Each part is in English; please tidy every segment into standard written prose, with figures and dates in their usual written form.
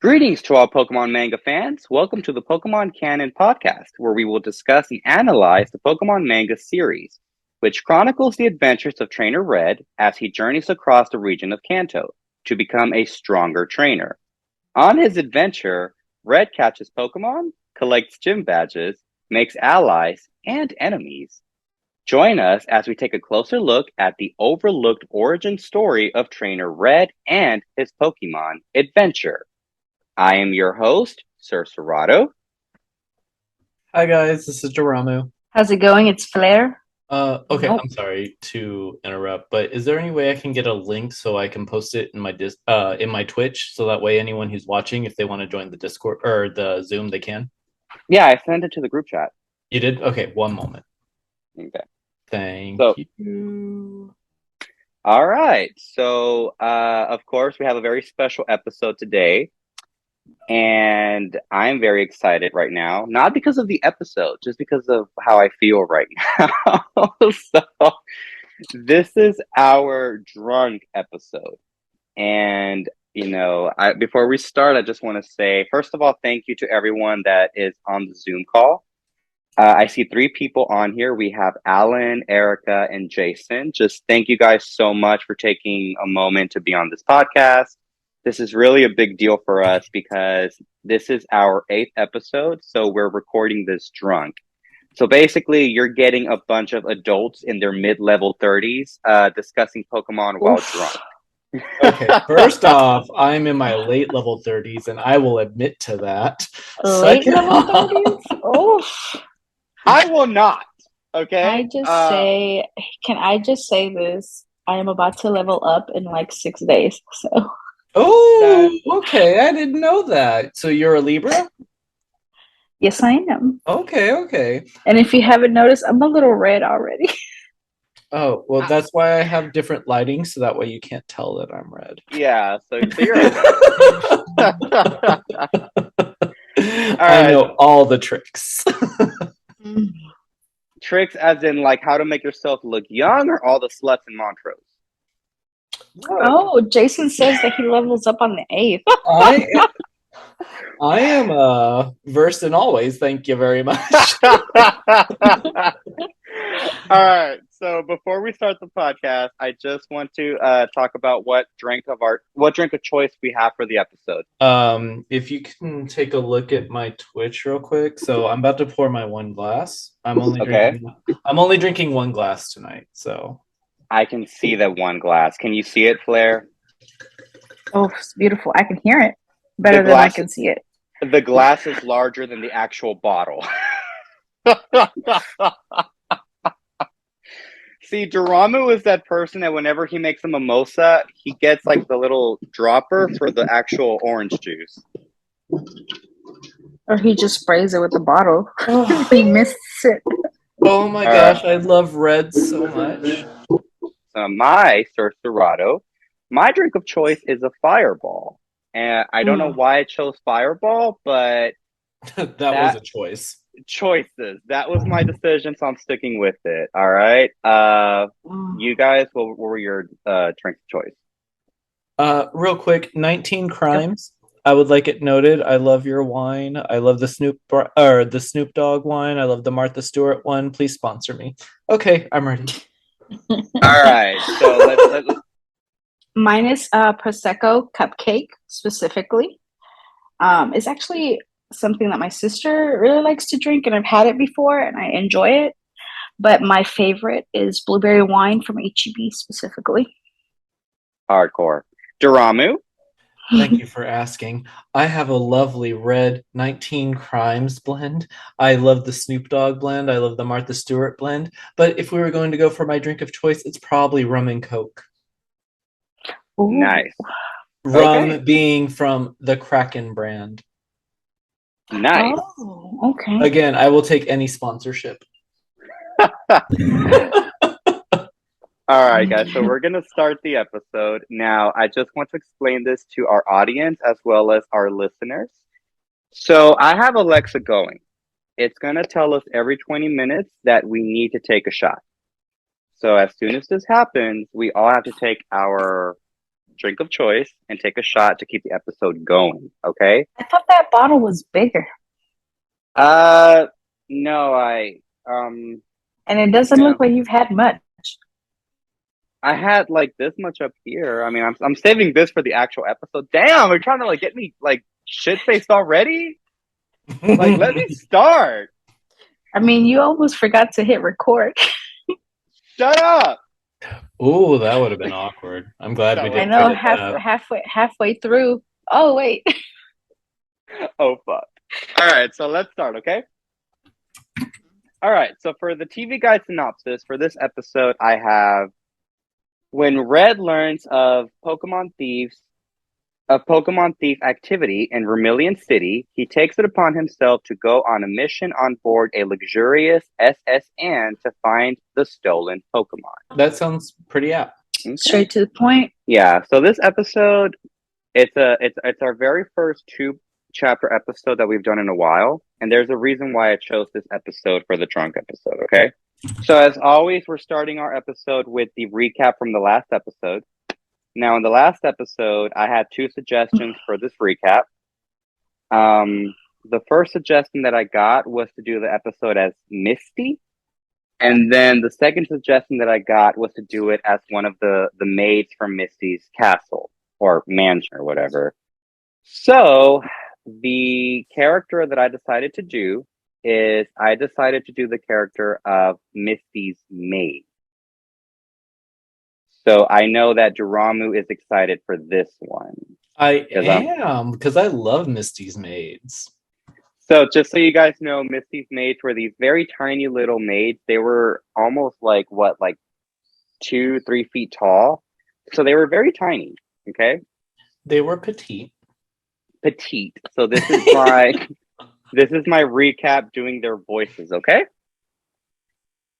Greetings to all Pokemon manga fans. Welcome to the Pokemon Canon podcast, where we will discuss and analyze the Pokemon Manga Series, which chronicles the adventures of Trainer Red as he journeys across the region of Kanto to become a stronger trainer. On his adventure, Red catches Pokemon, collects gym badges, makes allies and enemies. Join us as we take a closer look at the overlooked origin story of Trainer Red and his Pokemon adventure. I am your host, SirSerrato. Hi guys, this is Daramu. How's it going? It's Fleur. Okay, Nope. I'm sorry to interrupt, but is there any way I can get a link so I can post it in my in my Twitch, so that way anyone who's watching, if they want to join the Discord or the Zoom, they can? Yeah, I sent it to the group chat. You did? Okay, one moment. Okay. Thank So, you. all right. So, of course, we have a very special episode today. And I'm very excited right now, not because of the episode, just because of how I feel right now. So, this is our drunk episode. And, before we start, I just want to say, first of all, thank you to everyone that is on the Zoom call. I see 3 people on here. We have Alan, Erica, and Jason. Just thank you guys so much for taking a moment to be on this podcast. This is really a big deal for us because this is our 8th episode, so we're recording this drunk. So basically, you're getting a bunch of adults in their mid-level 30s discussing Pokemon while drunk. Okay, first off, I'm in my late level 30s, and I will admit to that. Late level 30s? Oh. I will not. Okay. Can I just say this? I am about to level up in like 6 days. So. Oh, okay. I didn't know that. So you're a Libra? Yes, I am. Okay. And if you haven't noticed, I'm a little red already. Oh, well, that's why I have different lighting, so that way you can't tell that I'm red. Yeah, so you're I know all the tricks. Tricks as in like how to make yourself look young, or all the sluts in Montrose? Oh, Jason says that he levels up on the 8th. I am versed in always, thank you very much. All right, so before we start the podcast, I just want to talk about what drink of choice we have for the episode. If you can take a look at my Twitch real quick. So I'm about to pour my 1 glass. I'm only drinking 1 glass tonight, so I can see that 1 glass. Can you see it, Fleur? Oh, it's beautiful. I can hear it better than I can see it. The glass is larger than the actual bottle. See, Daramu is that person that whenever he makes a mimosa, he gets like the little dropper for the actual orange juice. Or he just sprays it with the bottle. He missed it. Oh my gosh, I love red so much. So my SirSerrato, my drink of choice is a Fireball. And I don't know why I chose Fireball, but that was a choice. Choices. That was my decision, so I'm sticking with it. All right. You guys, what were your drink of choice? Real quick, 19 Crimes. I would like it noted. I love your wine. I love the Snoop Dogg wine. I love the Martha Stewart one. Please sponsor me. Okay, I'm ready. All right. So let's Mine is Prosecco Cupcake specifically. It's actually something that my sister really likes to drink, and I've had it before and I enjoy it. But my favorite is blueberry wine from HEB specifically. Hardcore. Daramu? Thank you for asking. I have a lovely red 19 Crimes blend. I love the Snoop Dogg blend. I love the Martha Stewart blend. But if we were going to go for my drink of choice, it's probably rum and Coke. Ooh. Nice. Rum being from the Kraken brand. Nice. Oh, okay. Again, I will take any sponsorship. All right, guys. So we're going to start the episode. Now, I just want to explain this to our audience as well as our listeners. So I have Alexa going. It's going to tell us every 20 minutes that we need to take a shot. So as soon as this happens, we all have to take our drink of choice and take a shot to keep the episode going. Okay. I thought that bottle was bigger. No, um And it doesn't no. look like you've had much. I had like this much up here. I mean, I'm saving this for the actual episode. Damn, you're trying to like get me like shit faced already. Like, let me start. I mean, you almost forgot to hit record. Shut up. Ooh, that would have been awkward. I'm glad we That didn't I know, edit that. halfway through. Oh wait. Oh fuck. All right, so let's start. Okay. All right. So for the TV guide synopsis for this episode, I have when Red learns of Pokemon thief activity in Vermillion City, he takes it upon himself to go on a mission on board a luxurious S.O.S.S.Anne to find the stolen Pokemon. That sounds pretty apt. Okay. Straight to the point. Yeah. So this episode, it's our very first 2-chapter episode that we've done in a while, and there's a reason why I chose this episode for the drunk episode. Okay. So as always, we're starting our episode with the recap from the last episode. Now, in the last episode, I had 2 suggestions for this recap. The first suggestion that I got was to do the episode as Misty. And then the second suggestion that I got was to do it as one of the maids from Misty's castle or mansion or whatever. So the character that I decided to do is I decided to do the character of Misty's maid. So I know that Daramu is excited for this one. I am, because I love Misty's maids. So just so you guys know, Misty's maids were these very tiny little maids. They were almost like 2-3 feet tall. So they were very tiny. Okay. They were petite. Petite. So this is my this is my recap doing their voices. Okay.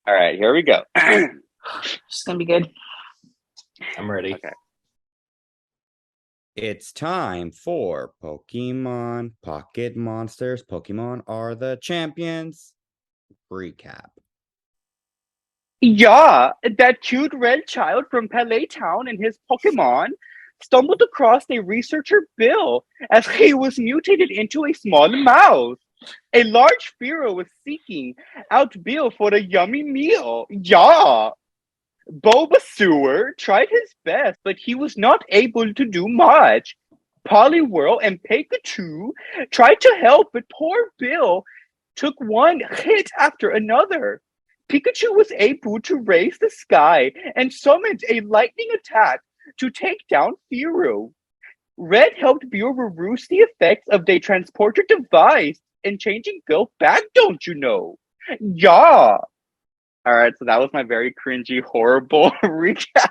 All right. Here we go. It's gonna be good. I'm ready. Okay. It's time for Pokemon Pocket Monsters. Pokemon are the champions. Recap. Yeah, that cute red child from Palais Town and his Pokemon stumbled across a researcher Bill as he was mutated into a small mouse. A large Pharaoh was seeking out Bill for a yummy meal. Yeah. Bulbasaur tried his best, but he was not able to do much. Poliwhirl and Pikachu tried to help, but poor Bill took one hit after another. Pikachu was able to raise the sky and summoned a lightning attack to take down Pharaoh. Red helped Bill reduce the effects of the transporter device and changing Bill back, don't you know? Yeah. All right, so that was my very cringy, horrible recap.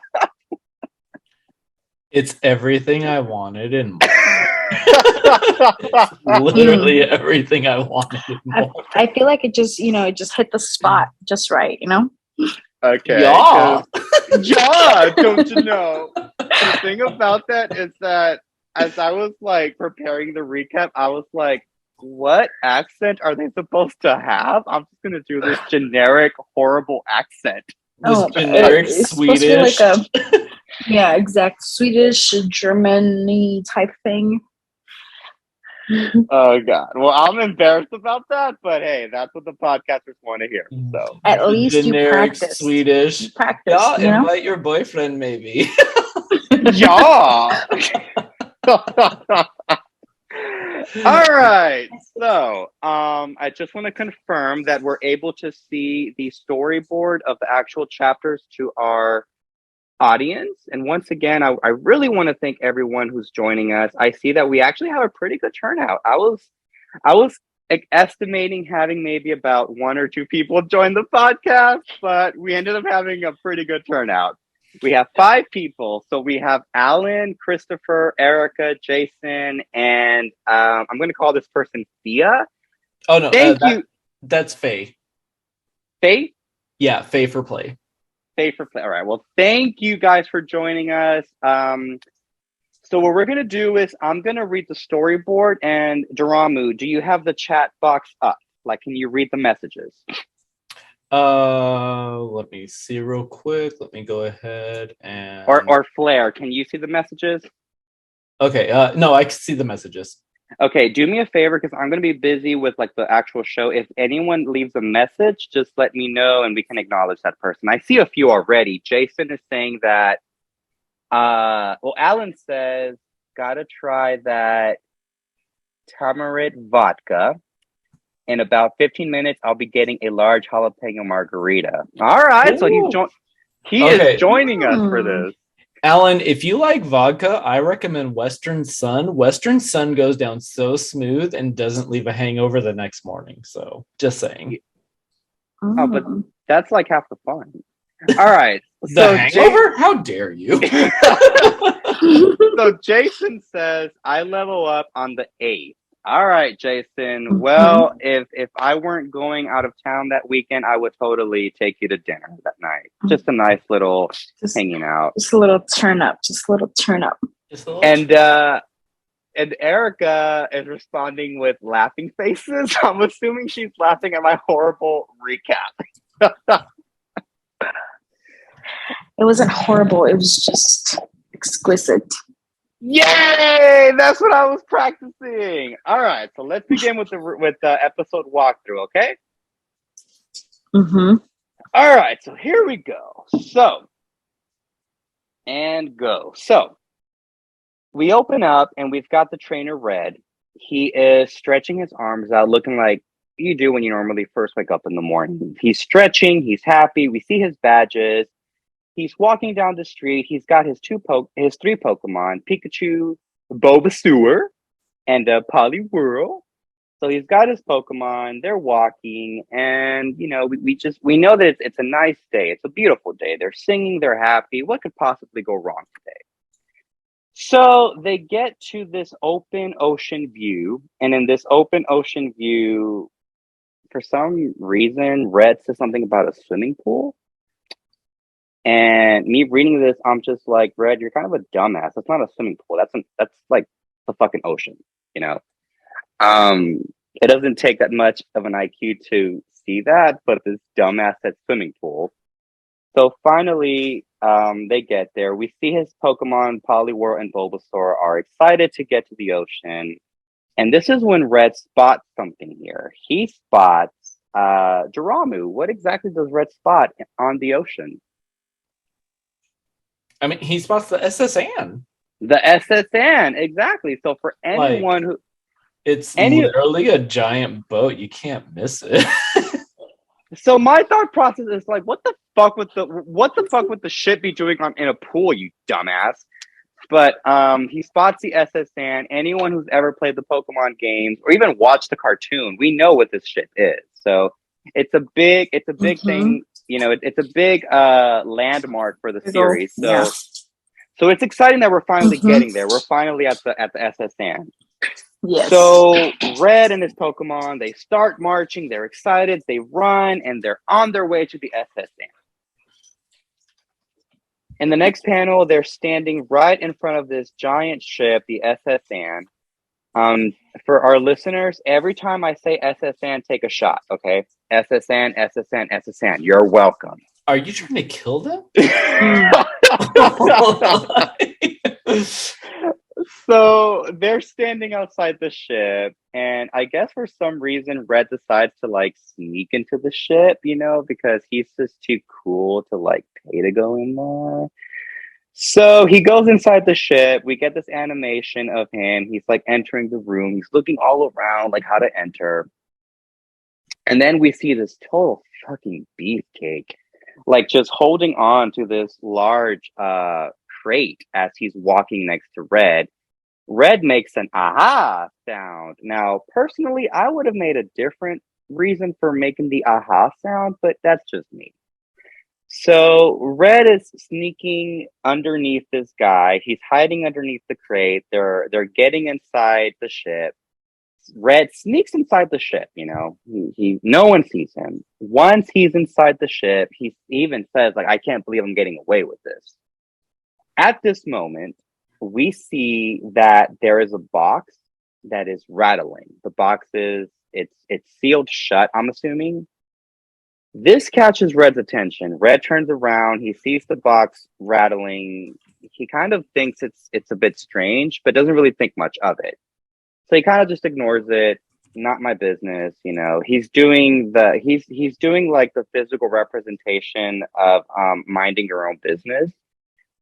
It's everything I wanted and more. It's literally everything I wanted and more. I feel like it just hit the spot just right, Okay. Yeah. Yeah, don't you know? The thing about that is that as I was like preparing the recap, I was like, what accent are they supposed to have? I'm just gonna do this generic, horrible accent. This generic it's Swedish. Like yeah, exact Swedish, Germany type thing. Oh god. Well, I'm embarrassed about that, but hey, that's what the podcasters want to hear. So At least generic you practice. Swedish. You practice, Yeah, invite your boyfriend maybe. yeah. All right. So, I just want to confirm that we're able to see the storyboard of the actual chapters to our audience. And once again, I really want to thank everyone who's joining us. I see that we actually have a pretty good turnout. I was estimating having maybe about 1 or 2 people join the podcast, but we ended up having a pretty good turnout. We have 5 people. So we have Alan, Christopher, Erica, Jason, and I'm going to call this person Thea. Oh, no. Thank you. That's Faye. Faye? Yeah, Faye for play. Faye for play. All right. Well, thank you guys for joining us. So what we're going to do is I'm going to read the storyboard. And Daramu, do you have the chat box up? Like, can you read the messages? Let me see real quick. Let me go ahead and Or Flare, can you see the messages? okay. No, I can see the messages. Okay, do me a favor because I'm going to be busy with like the actual show. If anyone leaves a message, just let me know and we can acknowledge that person. I see a few already. Jason is saying that well, Alan says gotta try that tamarind vodka. In about 15 minutes, I'll be getting a large jalapeno margarita. All right, so Ooh. he is Okay, joining us for Hmm. this. Alan, if you like vodka, I recommend Western Sun. Western Sun goes down so smooth and doesn't leave a hangover the next morning. So, just saying. Oh, but Mm. that's like half the fun. All right, The so hangover? How dare you? so Jason says I level up on the 8th. All right, Jason. Mhm. Well, if I weren't going out of town that weekend, I would totally take you to dinner that night. Just a nice little Just, hanging out. just a little turn up. Just a little turn up. Just a little And Erica is responding with laughing faces. I'm assuming she's laughing at my horrible recap. It wasn't horrible. It was just exquisite. Yay! That's what I was practicing. All right, so let's begin with the episode walkthrough. Okay. Mm-hmm. All right, so here we go. So and go. So we open up and we've got the trainer Red. He is stretching his arms out, looking like you do when you normally first wake up in the morning. He's stretching. He's happy. We see his badges. He's walking down the street. He's got his his three Pokemon: Pikachu, Bulbasaur, and Poliwhirl. So he's got his Pokemon. They're walking, and you know, we know that it's a nice day. It's a beautiful day. They're singing. They're happy. What could possibly go wrong today? So they get to this open ocean view, and in this open ocean view, for some reason, Red says something about a swimming pool. And me reading this, I'm just like, Red, you're kind of a dumbass. That's not a swimming pool. That's like the fucking ocean, you know. Um, it doesn't take that much of an IQ to see that, but this dumbass said swimming pool. So finally, they get there. We see his Pokemon, Poliwhirl and Bulbasaur, are excited to get to the ocean. And this is when Red spots something here. He spots Daramu. What exactly does Red spot on the ocean? I mean, he spots the S.O.S.S.Anne. The S.O.S.S.Anne, exactly. So for anyone Like, who it's any literally a giant boat. You can't miss it. so my thought process is like, what the fuck with the shit be doing in a pool, you dumbass? But he spots the S.O.S.S.Anne. Anyone who's ever played the Pokemon games or even watched the cartoon, we know what this shit is. So it's a big thing. You know, it's a big landmark for the series. Yeah. So it's exciting that we're finally getting there. We're finally at the S.O.S.S.Anne. Yes. So Red and his Pokemon, they start marching. They're excited. They run and they're on their way to the S.O.S.S.Anne. In the next panel, they're standing right in front of this giant ship, the S.O.S.S.Anne. For our listeners, every time I say S.O.S.S.Anne, take a shot, okay? S.O.S.S.Anne, S.O.S.S.Anne, S.O.S.S.Anne. You're welcome. Are you trying to kill them? So they're standing outside the ship, and I guess for some reason, Red decides to like sneak into the ship, you know, because he's just too cool to like pay to go in there. So he goes inside the ship. We get this animation of him. He's like entering the room. He's looking all around, like how to enter. And then we see this total fucking beefcake, like just holding on to this large crate as he's walking next to Red. Red makes an aha sound. Now, personally, I would have made a different reason for making the aha sound, but that's just me. So Red is sneaking underneath this guy. He's hiding underneath the crate. They're getting inside the ship. Red sneaks inside the ship, you know. He no one sees him. Once he's inside the ship, he even says, like, I can't believe I'm getting away with this. At this moment, we see that there is a box that is rattling. The box is it's sealed shut, I'm assuming. This catches Red's attention. Red turns around. He sees the box rattling. He kind of thinks it's a bit strange, but doesn't really think much of it. So he kind of just ignores it. Not my business, you know. He's doing like the physical representation of minding your own business,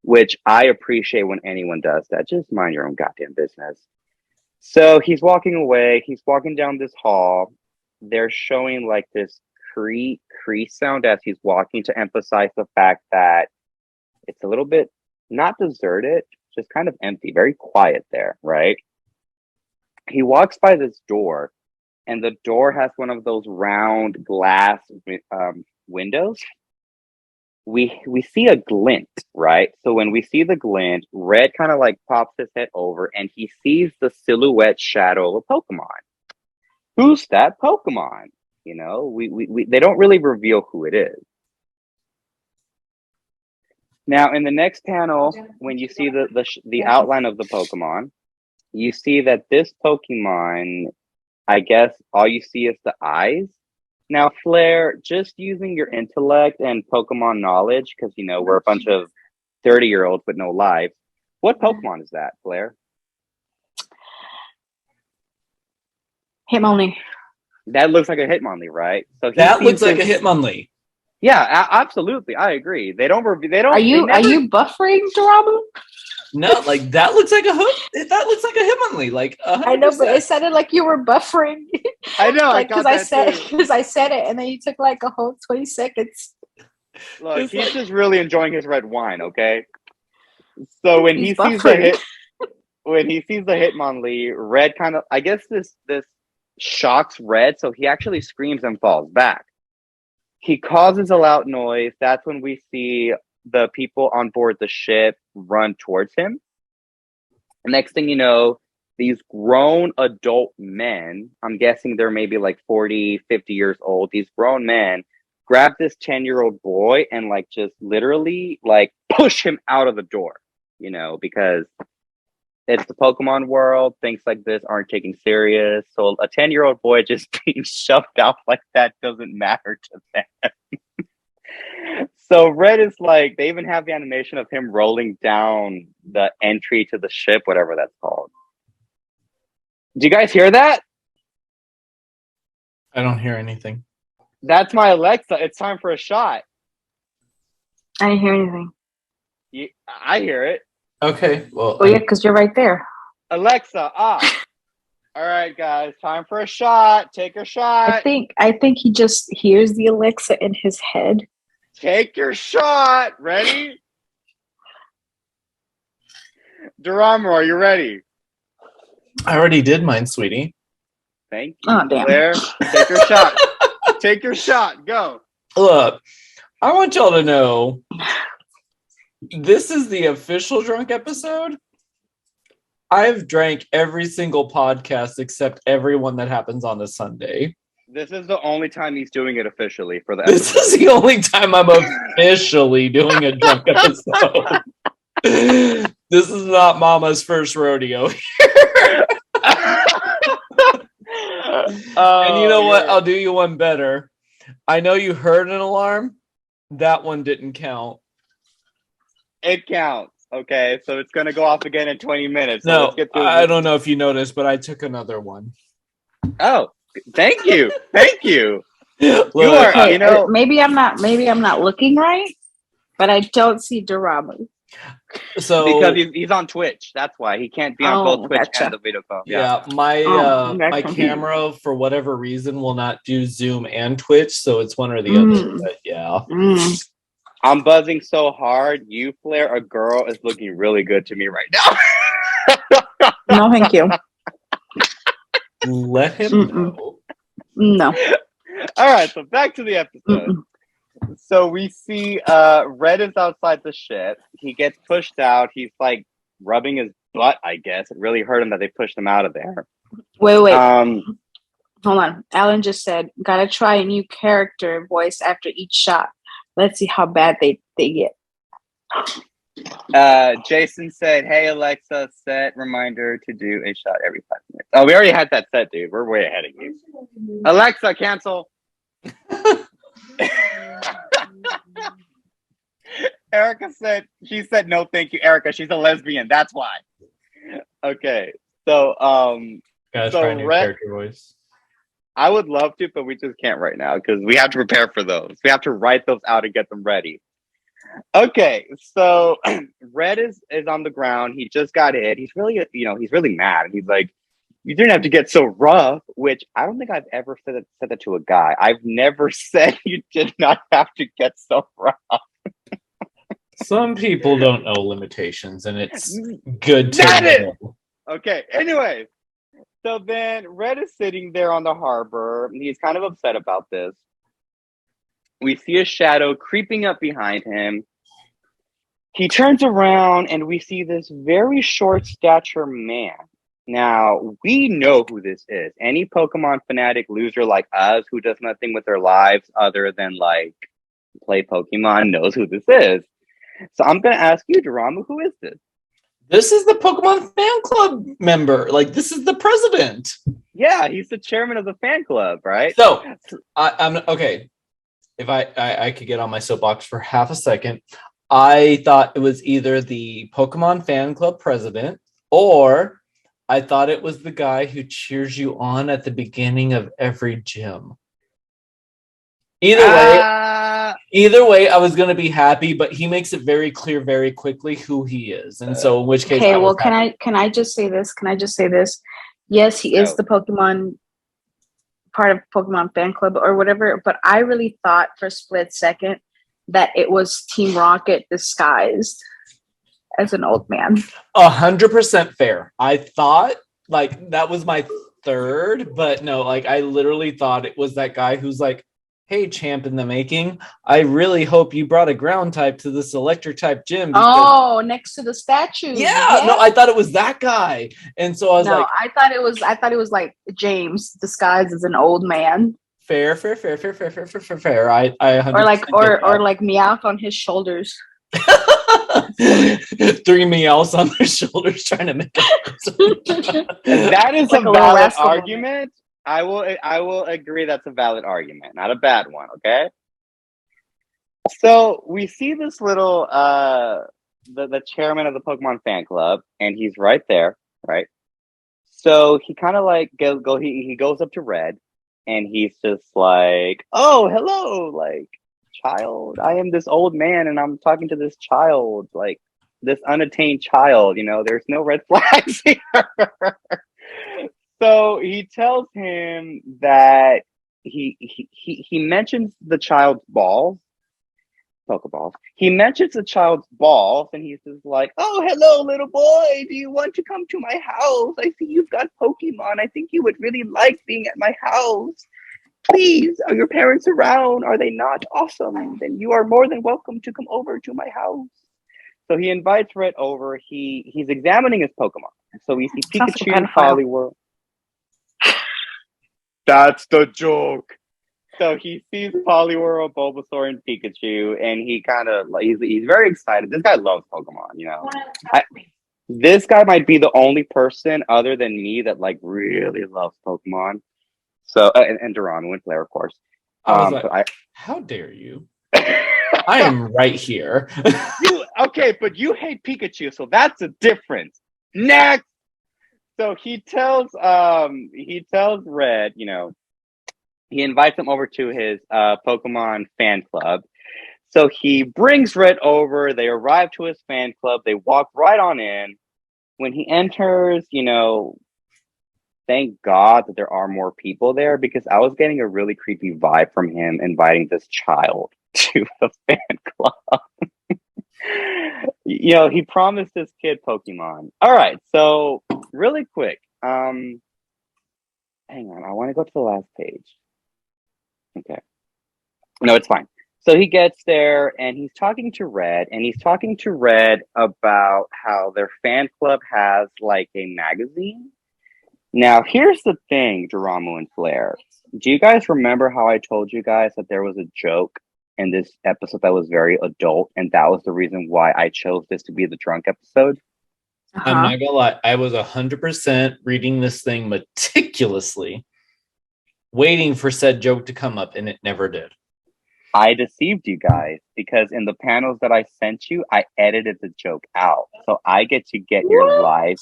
which I appreciate when anyone does that. Just mind your own goddamn business. So he's walking away. He's walking down this hall. They're showing like this cree sound as he's walking to emphasize the fact that it's a little bit not deserted, just kind of empty, very quiet there, right? He walks by this door, and the door has one of those round glass windows. We see a glint, right? So when we see the glint, Red kind of like pops his head over, and he sees the silhouette shadow of a Pokemon. Who's that Pokemon? You know, we they don't really reveal who it is. Now, in the next panel, when you see the outline of the Pokemon, you see that this Pokemon, I guess, all you see is the eyes. Now, Fleur, just using your intellect and Pokemon knowledge, because, you know, we're a bunch of 30-year-olds with no lives. What Pokemon is that, Fleur? Hitmonlee. That looks like a Hitmonlee, right? So that looks like a Hitmonlee. Yeah, absolutely. I agree. They don't. Are you buffering, Daramu? No, like that looks like a Hitmonlee. Like 100%. I know, but it sounded like you were buffering. I know, like because I said it, and then you took like a whole 20 seconds. Look, he's just really enjoying his red wine. Okay, so when he sees the Hitmonlee, Red kind of, I guess this shocks Red, so he actually screams and falls back. He causes a loud noise. That's when we see the people on board the ship run towards him. Next thing you know, these grown adult men, I'm guessing they're maybe like 40, 50 years old, these grown men grab this 10-year-old boy and like just literally like push him out of the door, you know, because it's the Pokemon world. Things like this aren't taken serious. So a 10-year-old boy just being shoved out like that doesn't matter to them. So Red is like, they even have the animation of him rolling down the entry to the ship, whatever that's called. Do you guys hear that? I don't hear anything. That's my Alexa. It's time for a shot. I didn't hear anything. I hear it. Okay, well. Oh yeah, because you're right there. Alexa, off. All right, guys, time for a shot. Take a shot. I think he just hears the Alexa in his head. Take your shot. Ready? Daramu, are you ready? I already did mine, sweetie. Thank you. Oh, damn. Claire, take your shot. Take your shot. Go. Look, I want y'all to know this is the official drunk episode. I've drank every single podcast except every one that happens on a Sunday. This is the only time he's doing it officially for the episode. This is the only time I'm officially doing a drunk episode. This is not Mama's first rodeo. And you know what? I'll do you one better. I know you heard an alarm. That one didn't count. It counts. Okay, so it's going to go off again in 20 minutes. So no, let's get through I don't know if you noticed, but I took another one. Oh, thank you. Thank you. Look, you are, you know, maybe I'm not looking right, but I don't see Daramu. So because he's on Twitch, that's why he can't be on both Twitch and the video call. Yeah, my camera for whatever reason will not do Zoom and Twitch, so it's one or the other. But yeah, I'm buzzing so hard. You, Fleur, a girl, is looking really good to me right now. No, thank you. Let him know. No. All right, so back to the episode. So we see Red is outside the ship. He gets pushed out. He's like rubbing his butt, I guess. It really hurt him that they pushed him out of there. Wait. Hold on. Alan just said, gotta try a new character voice after each shot. Let's see how bad they get. Jason said, hey, Alexa, set reminder to do a shot every 5 minutes. Oh, we already had that set, dude. We're way ahead of you. Alexa, cancel. Erica said, she said, no, thank you, Erica. She's a lesbian. That's why. Okay. So, Gotta so try a new Red, character voice. I would love to, but we just can't right now because we have to prepare for those. We have to write those out and get them ready. Okay, so Red is on the ground. He just got hit. He's really, he's really mad. He's like, "You didn't have to get so rough," which I don't think I've ever said that to a guy. I've never said you did not have to get so rough. Some people don't know limitations, and it's good to Got it! know. Okay, anyway. So then Red is sitting there on the harbor. He's kind of upset about this. We see a shadow creeping up behind him. He turns around and we see this very short stature man. Now, we know who this is. Any Pokemon fanatic loser like us who does nothing with their lives other than like play Pokemon knows who this is. So I'm going to ask you, Daramu, who is this? This is the Pokemon fan club member. Like, this is the president. Yeah, he's the chairman of the fan club, right? So, I'm okay. If I could get on my soapbox for half a second, I thought it was either the Pokemon fan club president or I thought it was the guy who cheers you on at the beginning of every gym. Either way, I was gonna be happy, but he makes it very clear very quickly who he is, and so in which case, okay. Well, can I just say this? Can I just say this? Yes, he is the Pokemon part of Pokemon fan club or whatever, but I really thought for a split second that it was Team Rocket disguised as an old man. 100% fair. I thought like that was my third, but no, like I literally thought it was that guy who's like, "Hey, champ in the making, I really hope you brought a ground type to this electric type gym." Oh, next to the statue. Yeah, no, I thought it was that guy, and so I was like, I thought it was like James disguised as an old man. Fair. I 100% or like Meowth on his shoulders. 3 meows on their shoulders trying to make it. That is like a valid argument. I will agree that's a valid argument, not a bad one, okay? So we see this little the chairman of the Pokemon fan club, and he's right there, right? So he kind of like he goes up to Red, and he's just like, "Oh, hello, like child. I am this old man, and I'm talking to this child, like this unattained child. There's no red flags here." So he tells him that he mentions the child's balls, Pokeballs. He mentions the child's balls, and he's just like, "Oh, hello, little boy. Do you want to come to my house? I see you've got Pokemon. I think you would really like being at my house. Please, are your parents around? Are they not? Awesome. Then you are more than welcome to come over to my house." So he invites Red over. He's examining his Pokemon. So we see Pikachu and Poliwhirl. That's the joke. So he sees Poliwhirl, Bulbasaur, and Pikachu, and he kind of like he's very excited. This guy loves Pokemon, this guy might be the only person other than me that like really loves Pokemon. So and Daramu and Fleur, of course. I was like, how dare you? I am right here. Okay, but you hate Pikachu, so that's a difference. Next. So he tells Red, he invites him over to his Pokemon fan club. So he brings Red over. They arrive to his fan club. They walk right on in. When he enters, thank God that there are more people there, because I was getting a really creepy vibe from him inviting this child to the fan club. He promised this kid Pokemon. All right, so really quick. Hang on, I want to go to the last page. Okay. No, it's fine. So he gets there and he's talking to Red, about how their fan club has like a magazine. Now, here's the thing, Daramu and Fleur. Do you guys remember how I told you guys that there was a joke in this episode that was very adult, and that was the reason why I chose this to be the drunk episode? I'm not gonna lie, I was 100% reading this thing meticulously, waiting for said joke to come up, and it never did. I deceived you guys because in the panels that I sent you, I edited the joke out. So I get to get your live.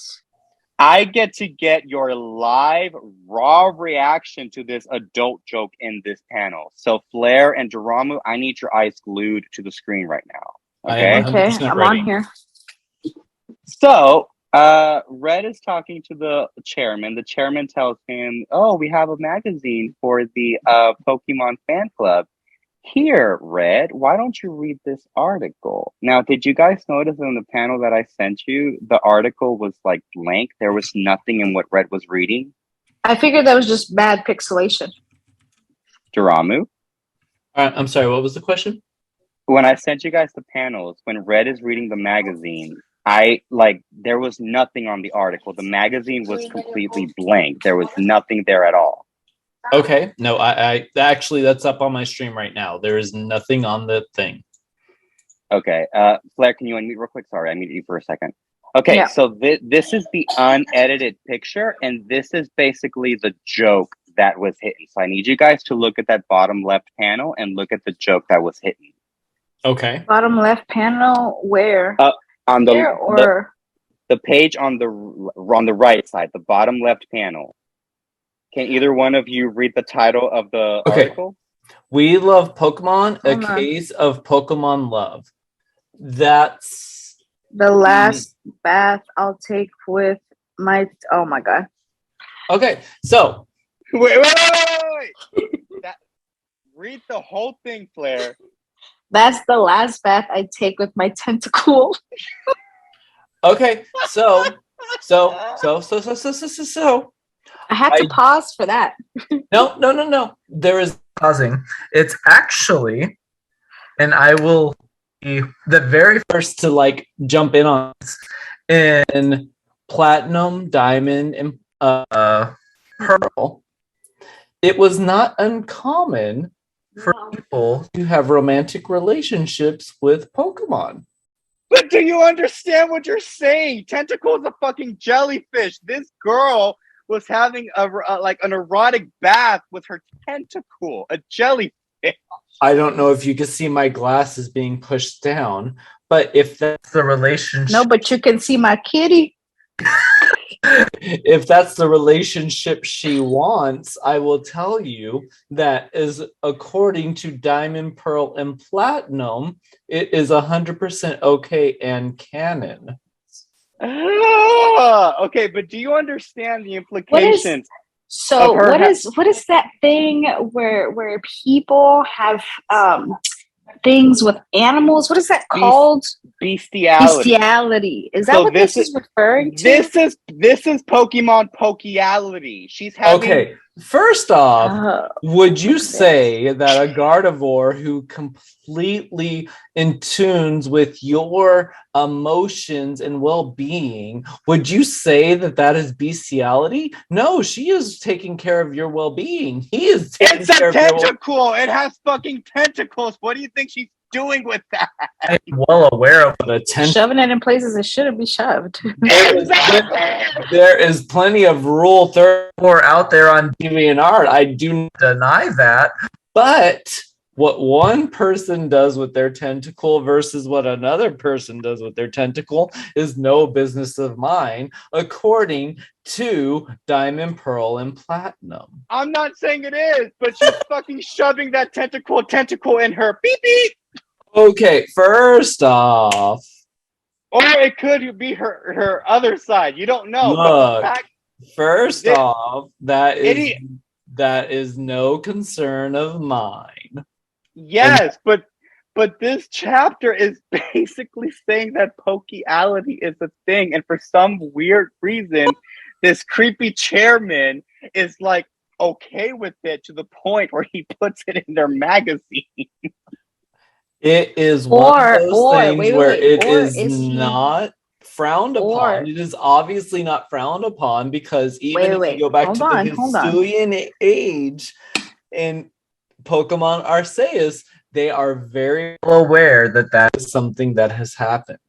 I get to get your live raw reaction to this adult joke in this panel. So Fleur and Daramu, I need your eyes glued to the screen right now. I am Okay. 100% I'm ready. on here. So Red is talking to the chairman. The chairman tells him, "Oh, we have a magazine for the Pokemon fan club. Here, Red, why don't you read this article?" Now, did you guys notice in the panel that I sent you, the article was like blank? There was nothing in what Red was reading. I figured that was just bad pixelation. Daramu? I'm sorry, what was the question? When I sent you guys the panels, when Red is reading the magazine, there was nothing on the article. The magazine was completely blank. There was nothing there at all. Okay, no, I actually, that's up on my stream right now. There is nothing on the thing. Okay, Fleur, can you unmute real quick? Sorry, I muted you for a second. Okay, Yeah. so this is the unedited picture, and this is basically the joke that was hidden. So I need you guys to look at that bottom left panel and look at the joke that was hidden. Okay. Bottom left panel, where? On the page on the right side, the bottom left panel. Can either one of you read the title of the article? We love Pokemon, Hold on. case of Pokemon love. That's the last bath I'll take with my. Oh my god. okay. So Wait. Read the whole thing, Fleur. That's the last bath I take with my tentacle. okay. So I had to pause for that. No. There is pausing. It's actually, and I will be the very first to like jump in on this. In Platinum, Diamond, and Pearl, it was not uncommon for people to have romantic relationships with Pokemon. But do you understand what you're saying? Tentacle is a fucking jellyfish. This girl was having an erotic bath with her tentacle, a jellyfish. I don't know if you can see my glasses being pushed down, but if that's the relationship, No, but you can see my kitty. if that's the relationship she wants, I will tell you that is according to Diamond, Pearl, and Platinum, it is 100% okay and canon. Okay, but do you understand the implications? What is that thing where people have things with animals? What is that called? Bestiality. Is that what this is referring to? This is Pokemon Pokeality. She's having. Okay, first off, would you say that a Gardevoir who completely in tunes with your emotions and well-being, would you say that that is bestiality? No, she is taking care of your well-being. He is taking care of your tentacle. It has fucking tentacles. What do you think she's doing with that? I'm well aware of the shoving it in places it shouldn't be shoved. There is plenty of Rule 34 out there on DeviantArt. I do not deny that. But what one person does with their tentacle versus what another person does with their tentacle is no business of mine, according to Diamond, Pearl, and Platinum. I'm not saying it is, but she's fucking shoving that tentacle in her. Beep beep. Okay, first off, or it could be her other side. You don't know. Look, first off, that is no concern of mine. Yes, but this chapter is basically saying that Pokeality is a thing, and for some weird reason, this creepy chairman is like okay with it to the point where he puts it in their magazine. It is one of those things where it is not frowned upon. It is obviously not frowned upon because even if you go back to the Hisuian age in Pokemon Arceus, they are very well aware that that is something that has happened.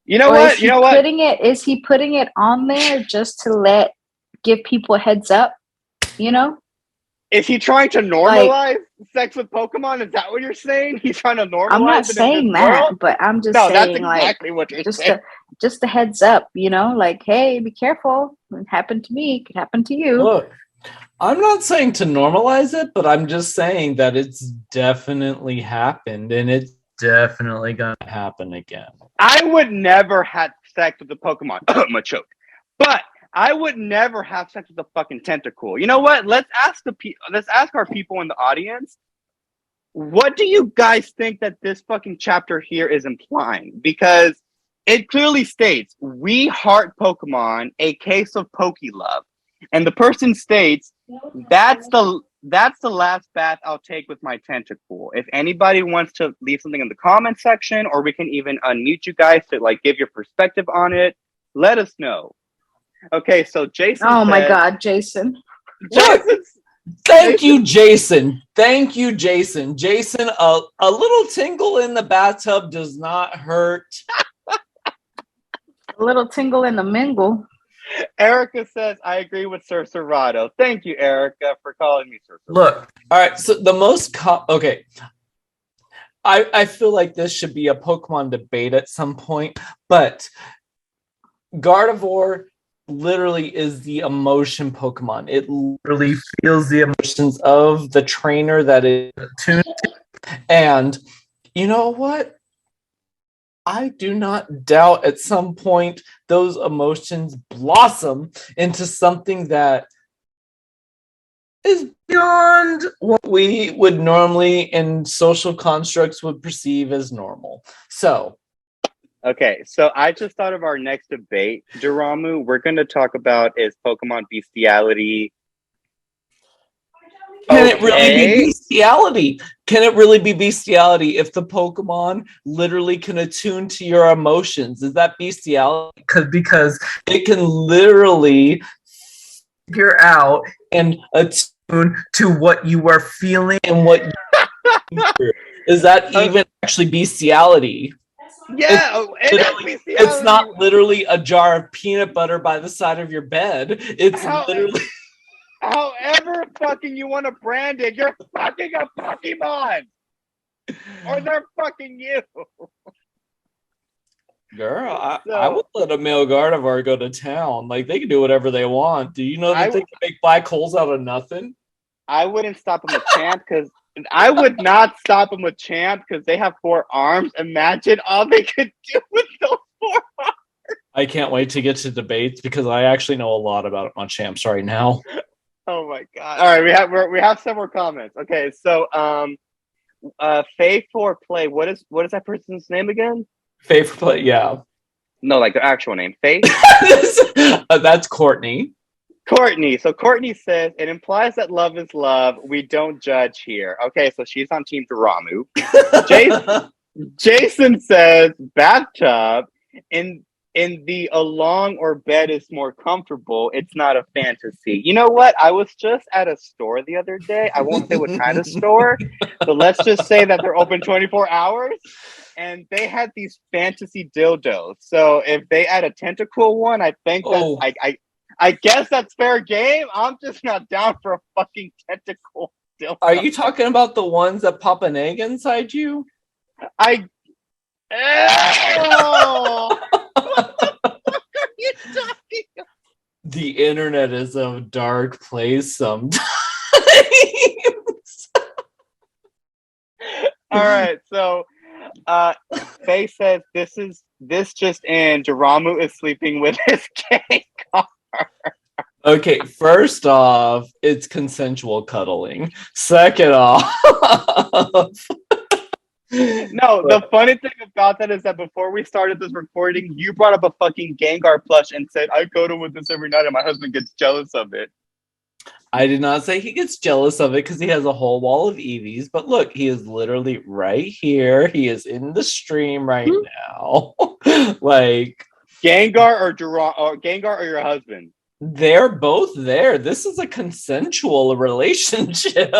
You know what? Is he putting it on there just to give people a heads up? You know? Is he trying to Like, normalize sex with Pokemon? Is that what you're saying? He's trying to I'm not normalize it in this saying that, world? but I'm just No, that's saying, like, exactly what you're just saying. a heads up, you know, like, hey, be careful. It happened to me, it could happen to you. Look, I'm not saying to normalize it, but I'm just saying that it's definitely happened and it's definitely gonna happen again. I would never have sex with a Pokemon. I'm gonna choke. But I would never have sex with a fucking tentacle. You know what? Let's ask our people in the audience. What do you guys think that this fucking chapter here is implying? Because it clearly states, "We heart Pokemon, a case of Poke love," and the person states, "That's the last bath I'll take with my tentacle." If anybody wants to leave something in the comment section, or we can even unmute you guys to like give your perspective on it, let us know. Okay, so Jason. Oh my God, Jason. Thank you, Jason. Thank you, Jason. Jason, a little tingle in the bathtub does not hurt. A little tingle in the mingle. Erica says, "I agree with SirSerrato." Thank you, Erica, for calling me SirSerrato. Look, all right. So the most okay. I feel like this should be a Pokemon debate at some point, but Gardevoir literally is the emotion Pokemon. It literally feels the emotions of the trainer that it tuned to. And you know what? I do not doubt at some point those emotions blossom into something that is beyond what we would normally in social constructs would perceive as normal. So okay, so I just thought of our next debate, Daramu. We're going to talk about is Pokemon bestiality. Can it really be bestiality? Can it really be bestiality if the Pokemon literally can attune to your emotions? Is that bestiality? Because it can literally figure out and attune to what you are feeling and what you is that even actually bestiality? Yeah, it's not literally a jar of peanut butter by the side of your bed. It's literally however fucking you want to brand it, you're fucking a Pokemon. Or they're fucking you. Girl, I would let a male Gardevoir go to town. Like, they can do whatever they want. Do you know that they can make black holes out of nothing? I wouldn't stop them with Champ because I would not stop them with Champ because they have 4 arms. Imagine all they could do with those 4 arms. I can't wait to get to debates because I actually know a lot about Champs right now. Oh my God! All right, we have some more comments. Okay, so Faye for Play. What is that person's name again? Faye for Play, yeah. No, like their actual name, Faye. That's Courtney. Courtney. So Courtney says it implies that love is love. We don't judge here. Okay, so she's on Team Daramu. Jason says bathtub. In the along or bed is more comfortable. It's not a fantasy. You know what? I was just at a store the other day. I won't say what kind of store, but let's just say that they're open 24 hours. And they had these fantasy dildos. So if they add a tentacle one, I think I guess that's fair game. I'm just not down for a fucking tentacle dildo. Are you talking about the ones that pop an egg inside you? What the fuck are you talking about? The internet is a dark place sometimes. All right, so Faye says this just in. Daramu is sleeping with his gay car. Okay, first off, it's consensual cuddling. Second off, no, the funny thing about that is that before we started this recording, you brought up a fucking Gengar plush and said, I go to with this every night and my husband gets jealous of it. I did not say he gets jealous of it because he has a whole wall of Eevees, but look, he is literally right here. He is in the stream right now. Like Gengar or Gengar or your husband? They're both there. This is a consensual relationship.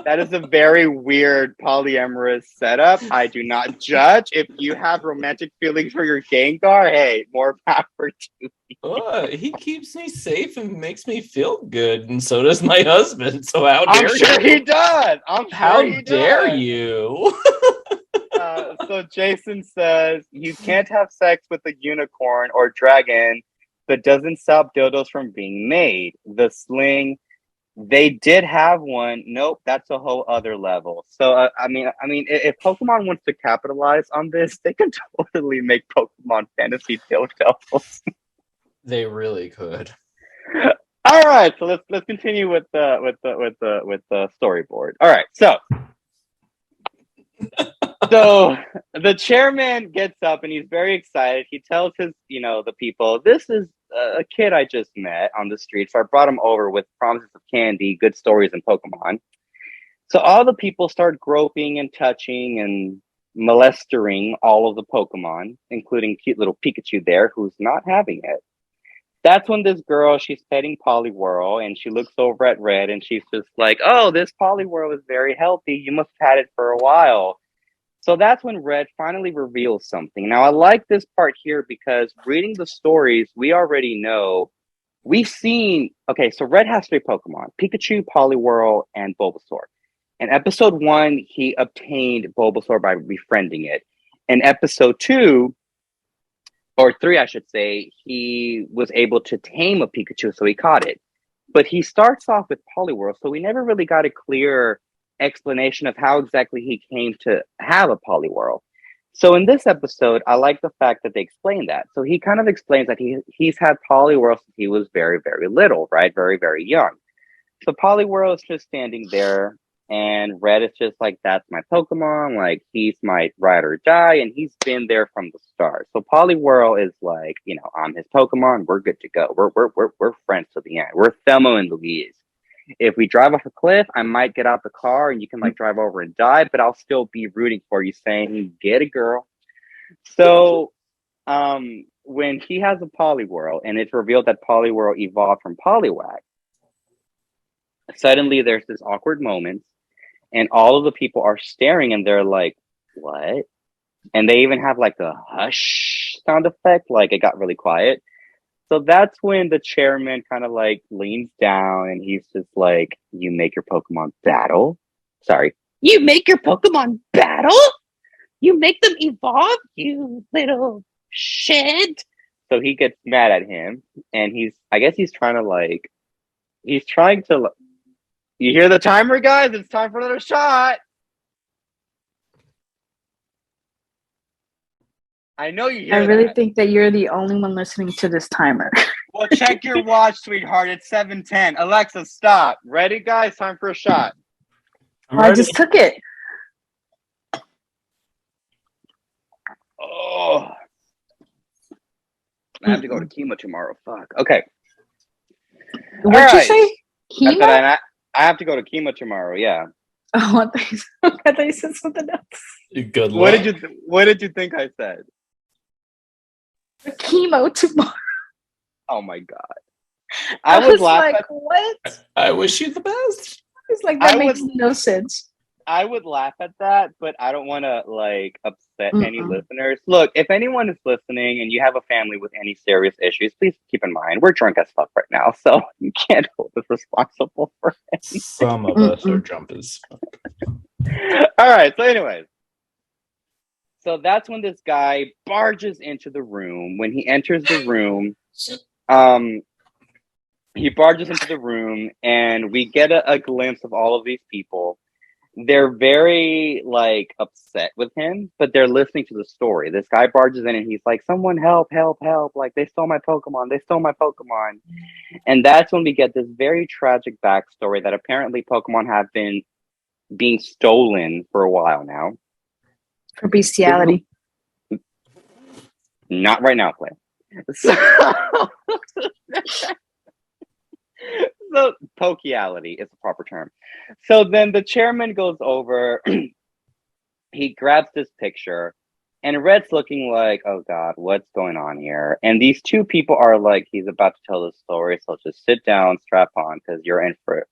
That is a very weird polyamorous setup. I do not judge. If you have romantic feelings for your Gengar, hey, more power to you. He keeps me safe and makes me feel good, and so does my husband. So how I'm dare sure you? he does. I'm sure How he dare does. you? So Jason says you can't have sex with a unicorn or dragon, but doesn't stop dildos from being made. The sling, they did have one. Nope, that's a whole other level. So I mean, if Pokemon wants to capitalize on this, they can totally make Pokemon fantasy dildos. They really could. All right, so let's continue with the storyboard. All right, so the chairman gets up and he's very excited. He tells the people, this is a kid I just met on the street. So I brought him over with promises of candy, good stories, and Pokemon. So all the people start groping and touching and molestering all of the Pokemon, including cute little Pikachu there, who's not having it. That's when this girl, she's petting Poliwhirl, and she looks over at Red, and she's just like, oh, this Poliwhirl is very healthy. You must have had it for a while. So that's when Red finally reveals something. Now, I like this part here because reading the stories, we already know. We've seen, okay, so Red has 3 Pokemon, Pikachu, Poliwhirl, and Bulbasaur. In episode 1, he obtained Bulbasaur by befriending it. In episode 2, or 3, I should say, he was able to tame a Pikachu, so he caught it. But he starts off with Poliwhirl, so we never really got a clear explanation of how exactly he came to have a Poliwhirl. So in this episode, I like the fact that they explain that. So he kind of explains that he's had Poliwhirl since he was very, very little, right? Very, very young. So Poliwhirl is just standing there, and Red is just like, that's my Pokemon. Like, he's my ride or die, and he's been there from the start. So Poliwhirl is like, I'm his Pokemon. We're good to go. We're friends to the end. We're Thelma and Louise. If we drive off a cliff, I might get out the car and you can drive over and die, but I'll still be rooting for you, saying, get a girl. So when he has a Poliwhirl and it's revealed that Poliwhirl evolved from Poliwag, suddenly there's this awkward moment and all of the people are staring and they're like, what? And they even have like a hush sound effect, like it got really quiet. So that's when the chairman kind of like leans down and he's just like, you make your Pokemon battle? Sorry. You make your Pokemon battle? You make them evolve, you little shit. So he gets mad at him and I guess he's trying to, you hear the timer, guys? It's time for another shot. I know you hear I really that. think that you're the only one listening to this timer. Well, check your watch, sweetheart. It's 7:10. Alexa, stop. Ready, guys? Time for a shot. I just took it. Oh. I have to go to chemo tomorrow. Fuck. Okay. What'd you say? Chemo? I have to go to chemo tomorrow. Yeah. Oh, I thought you said something else. Good luck. What did you think I said? Chemo tomorrow. Oh my god. I would laugh like, what? I wish you the best. It's like that makes no sense. I would laugh at that, but I don't want to like upset any listeners. Look, if anyone is listening and you have a family with any serious issues, please keep in mind we're drunk as fuck right now, so you can't hold us responsible for anything. Some of us are drunk as fuck. All right. So, anyways, so that's when this guy barges into the room. When he enters the room, he barges into the room, and we get a glimpse of all of these people. They're very like upset with him, but they're listening to the story. This guy barges in and he's like, someone help, help, help. Like, they stole my Pokemon. They stole my Pokemon. And that's when we get this very tragic backstory that apparently Pokemon have been being stolen for a while now. For bestiality. Not right now, Fleur. So pokeality is the proper term. So then the chairman goes over, he grabs this picture, and Red's looking like, oh god, what's going on here? And these two people are like, he's about to tell the story, so just sit down, strap on, because you're in for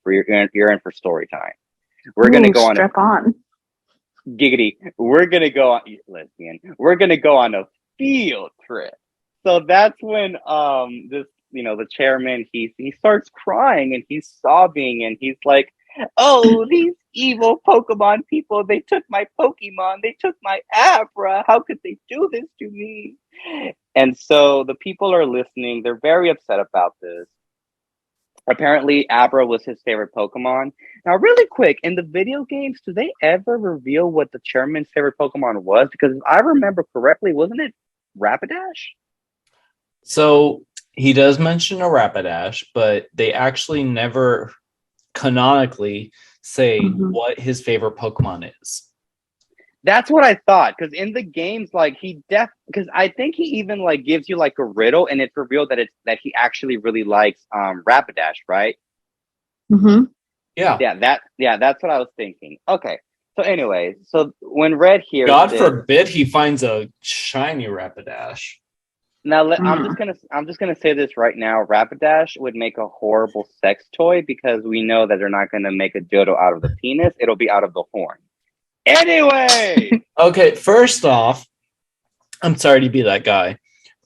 story time. We're gonna Ooh, go on a strap on. giggity. We're gonna go on lesbian. We're gonna go on a field trip. So that's when this the chairman he starts crying and he's sobbing and he's like, "Oh, these evil Pokemon people! They took my Pokemon. They took my Abra. How could they do this to me?" And so the people are listening. They're very upset about this. Apparently, Abra was his favorite Pokemon. Now, really quick, in the video games, do they ever reveal what the chairman's favorite Pokemon was? Because if I remember correctly, wasn't it Rapidash? So he does mention a Rapidash, but they actually never canonically say what his favorite Pokemon is. That's what I thought. Because in the games, like because I think he even like gives you like a riddle, and it's revealed that he actually really likes Rapidash, right? Mm-hmm. Yeah. That's what I was thinking. Okay. So anyway, so when Red hears God this, forbid he finds a shiny Rapidash. now I'm just gonna say this right now. Rapidash would make a horrible sex toy because we know that they're not gonna make a dildo out of the penis. It'll be out of the horn. Anyway, Okay, first off, I'm sorry to be that guy.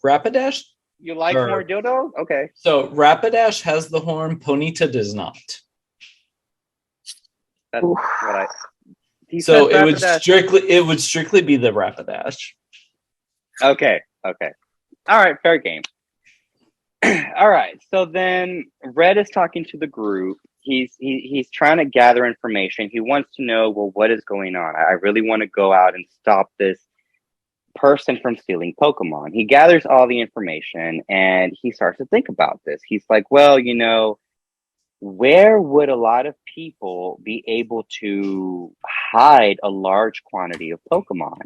Rapidash. you like more dildo? Okay. So Rapidash has the horn. Ponyta does not. That's what I. So it would strictly be the Rapidash. Okay. All right. Fair game. All right. So then Red is talking to the group. He's trying to gather information. He wants to know, well, what is going on? I really want to go out and stop this person from stealing Pokemon. He gathers all the information and he starts to think about this. He's like, well, where would a lot of people be able to hide a large quantity of Pokemon?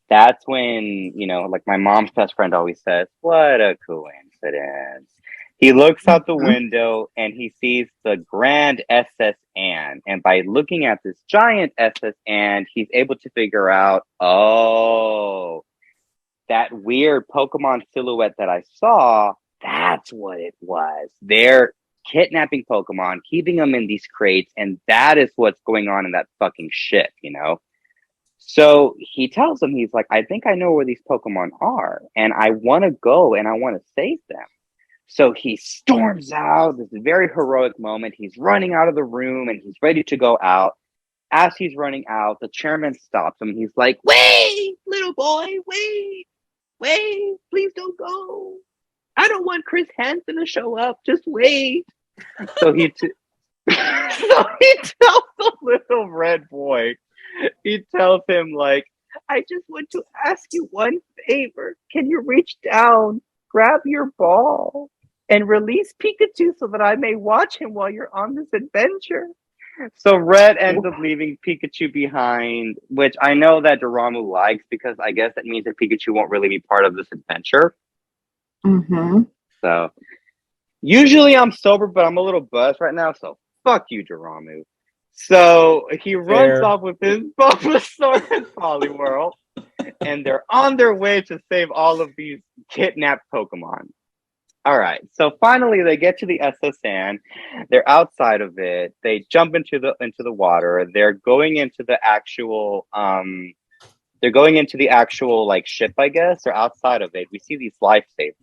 That's when, like my mom's best friend always says, what a coincidence. He looks out the window and he sees the grand S.O.S.S.Anne. And by looking at this giant S.O.S.S.Anne, he's able to figure out, oh, that weird Pokemon silhouette that I saw, that's what it was. They're kidnapping Pokemon, keeping them in these crates, and that is what's going on in that fucking ship, So he tells them, he's like, I think I know where these Pokemon are, and I want to go and I want to save them. So he storms out, this very heroic moment. He's running out of the room and he's ready to go out. As he's running out, the chairman stops him. He's like, wait, little boy, wait, please don't go. I don't want Chris Hansen to show up. Just wait. So he tells the little red boy, he tells him, like, I just want to ask you one favor. Can you reach down, grab your ball, and release Pikachu so that I may watch him while you're on this adventure? So Red ends up leaving Pikachu behind, which I know that Daramu likes because I guess that means that Pikachu won't really be part of this adventure. Mm-hmm. So usually I'm sober, but I'm a little buzzed right now, so fuck you, Daramu. So he runs off with his Bulbasaur and Poliwhirl, and they're on their way to save all of these kidnapped Pokemon. All right, so finally they get to the S.O.S.S.Anne. They're outside of it. They jump into the water. They're going into the actual like ship, I guess. They're outside of it. We see these lifesavers.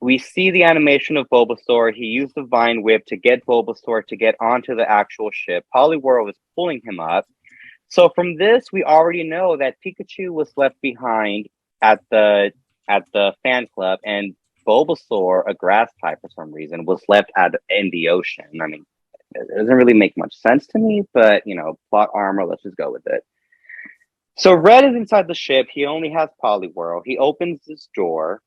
We see the animation of Bulbasaur. He used the Vine Whip to get Bulbasaur to get onto the actual ship. Poliwhirl was pulling him up. So from this, we already know that Pikachu was left behind at the fan club, and Bulbasaur, a grass type for some reason, was left in the ocean. I mean, it doesn't really make much sense to me, but plot armor, let's just go with it. So Red is inside the ship. He only has Poliwhirl. He opens this door,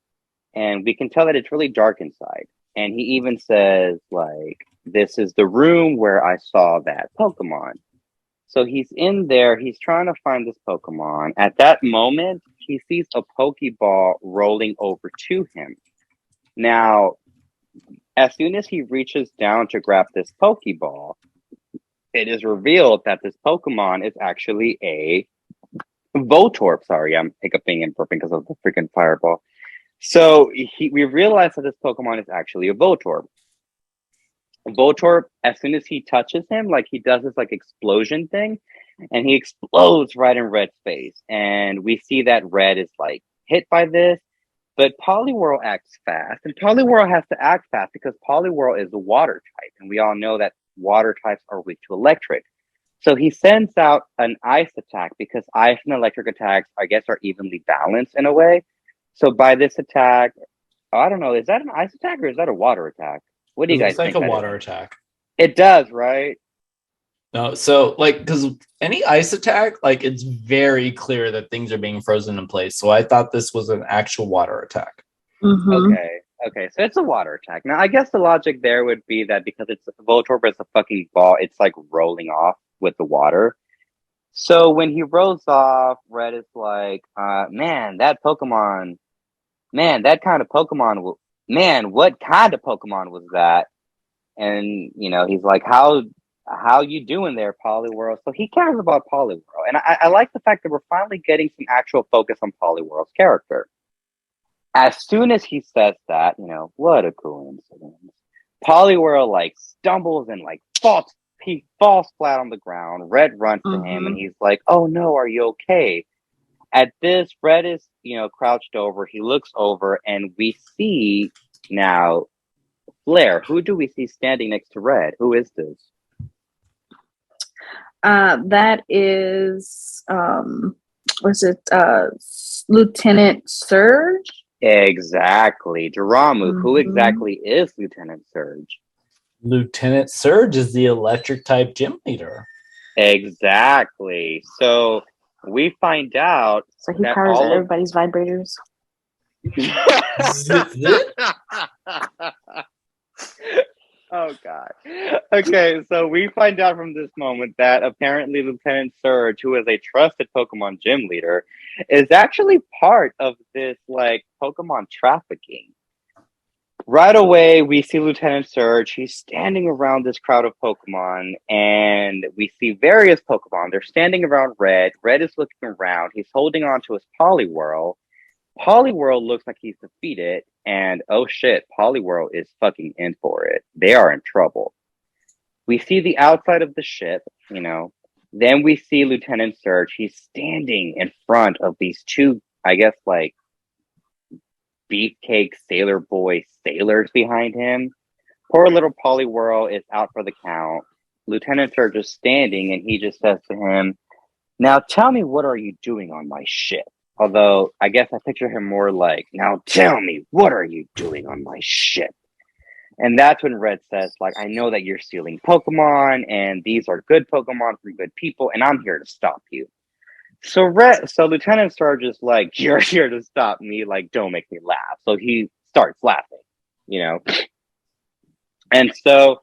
and we can tell that it's really dark inside. And he even says, like, this is the room where I saw that Pokemon. So he's in there. He's trying to find this Pokemon. At that moment, he sees a Pokeball rolling over to him. Now, as soon as he reaches down to grab this Pokeball, it is revealed that this Pokemon is actually a Voltorb. Sorry, I'm hiccuping and burping because of the freaking fireball. So we realize that this Pokemon is actually a Voltorb. Voltorb, as soon as he touches him, like he does this like explosion thing, and he explodes right in Red's face. And we see that Red is like hit by this, but Poliwhirl acts fast, and Poliwhirl has to act fast because Poliwhirl is a water type, and we all know that water types are weak to electric. So he sends out an ice attack because ice and electric attacks, I guess, are evenly balanced in a way. So by this attack, I don't know, is that an ice attack or is that a water attack? What do It you guys looks like think a that water is? attack. It does, right? No, so like because any ice attack, like it's very clear that things are being frozen in place. So I thought this was an actual water attack. Mhm. Okay, so it's a water attack. Now, I guess the logic there would be that because it's Voltorb is a fucking ball, it's like rolling off with the water. So when he rolls off, Red is like, man, that Pokemon, man, that kind of Pokemon, man, what kind of Pokemon was that? And you know, he's like, how you doing there, Poliwhirl? So he cares about Poliwhirl, and I like the fact that we're finally getting some actual focus on Poliwhirl's character. As soon as he says that, you know, what a coincidence. Poliwhirl like stumbles and like he falls flat on the ground. Red runs to him and he's like, "Oh no, are you okay?" At this, Red is, you know, crouched over. He looks over and we see now Fleur. Who do we see standing next to Red? Who is this? That is was it Lieutenant Surge? Exactly. Daramu. Who exactly is Lieutenant Surge? Lieutenant Surge is the electric type gym leader. Exactly. So we find out So he powers everybody's vibrators. Oh god. Okay, so we find out from this moment that apparently Lieutenant Surge, who is a trusted Pokemon gym leader, is actually part of this like Pokemon trafficking. Right away, we see Lieutenant Surge. He's standing around this crowd of Pokemon, and we see various Pokemon. They're standing around Red. Red is looking around. He's holding on to his Poliwhirl. Poliwhirl looks like he's defeated, and oh shit, Poliwhirl is fucking in for it. They are in trouble. We see the outside of the ship, you know. Then we see Lieutenant Surge. He's standing in front of these two, I guess, like, beefcake sailor boy sailors behind him. Poor little Poliwhirl is out for the count. Lieutenant Surge is standing, and he just says to him, "Now tell me, what are you doing on my ship?" Although, I guess I picture him more like, "Now tell me, what are you doing on my ship?" And that's when Red says, like, "I know that you're stealing Pokemon, and these are good Pokemon from good people, and I'm here to stop you." So Lieutenant Surge is like, "You're here to stop me, like, don't make me laugh." So he starts laughing, you know? And so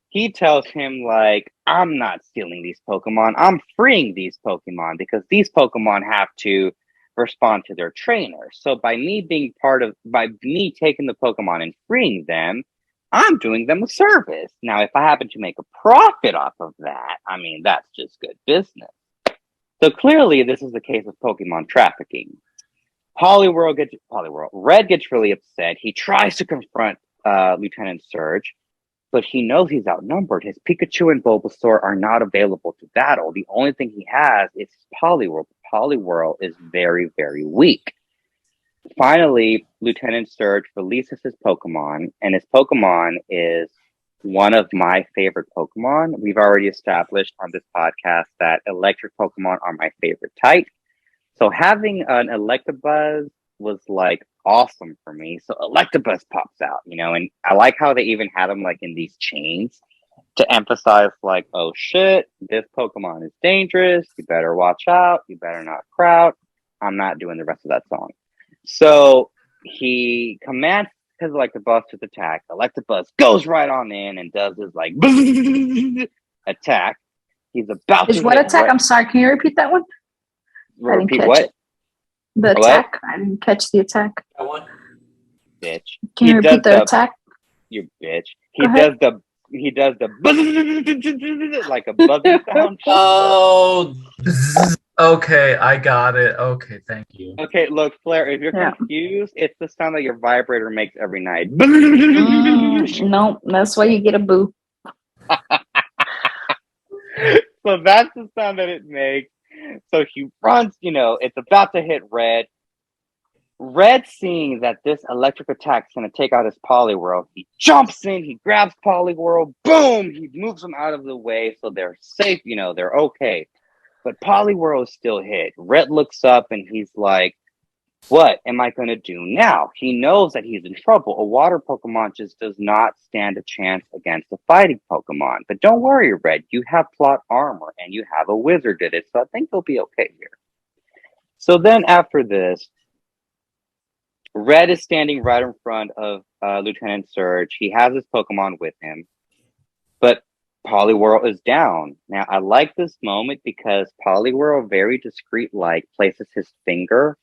he tells him, like, "I'm not stealing these Pokemon, I'm freeing these Pokemon, because these Pokemon have to respond to their trainer. So by me taking the Pokemon and freeing them, I'm doing them a service. Now, if I happen to make a profit off of that, I mean, that's just good business." So clearly, this is the case of Pokemon trafficking. Red gets really upset. He tries to confront Lieutenant Surge, but he knows he's outnumbered. His Pikachu and Bulbasaur are not available to battle. The only thing he has is Poliwhirl. Poliwhirl is very, very weak. Finally, Lieutenant Surge releases his Pokemon, and his Pokemon is one of my favorite Pokemon. We've already established on this podcast that electric Pokemon are my favorite type. So having an Electabuzz was like awesome for me. So Electabuzz pops out, you know, and I like how they even had them like in these chains to emphasize like, oh shit, this Pokemon is dangerous. You better watch out. You better not crowd. I'm not doing the rest of that song. So he commands his Electabuzz to attack. Electabuzz goes right on in and does his like attack. He's about to what attack? I'm sorry, can you repeat that one? Repeat what? The attack? I didn't catch the attack. That one? Bitch. Can you repeat the attack? You bitch. He does the like a buzzing sound. Oh, okay, I got it. Okay, thank you. Okay, look, Fleur, if you're confused, it's the sound that your vibrator makes every night. No, that's why you get a boo. So that's the sound that it makes. So he runs, it's about to hit Red. Red, seeing that this electric attack is going to take out his Poliwhirl, he jumps in, he grabs Poliwhirl, boom! He moves them out of the way so they're safe, they're okay. But Poliwhirl is still hit. Red looks up and he's like, what am I going to do now? He knows that he's in trouble. A water Pokemon just does not stand a chance against a fighting Pokemon. But don't worry, Red, you have plot armor and you have a wizard in it, so I think you'll be okay here. So then after this, Red is standing right in front of Lieutenant Surge. He has his Pokemon with him, but Poliwhirl is down. Now, I like this moment because Poliwhirl, very discreet-like, places his finger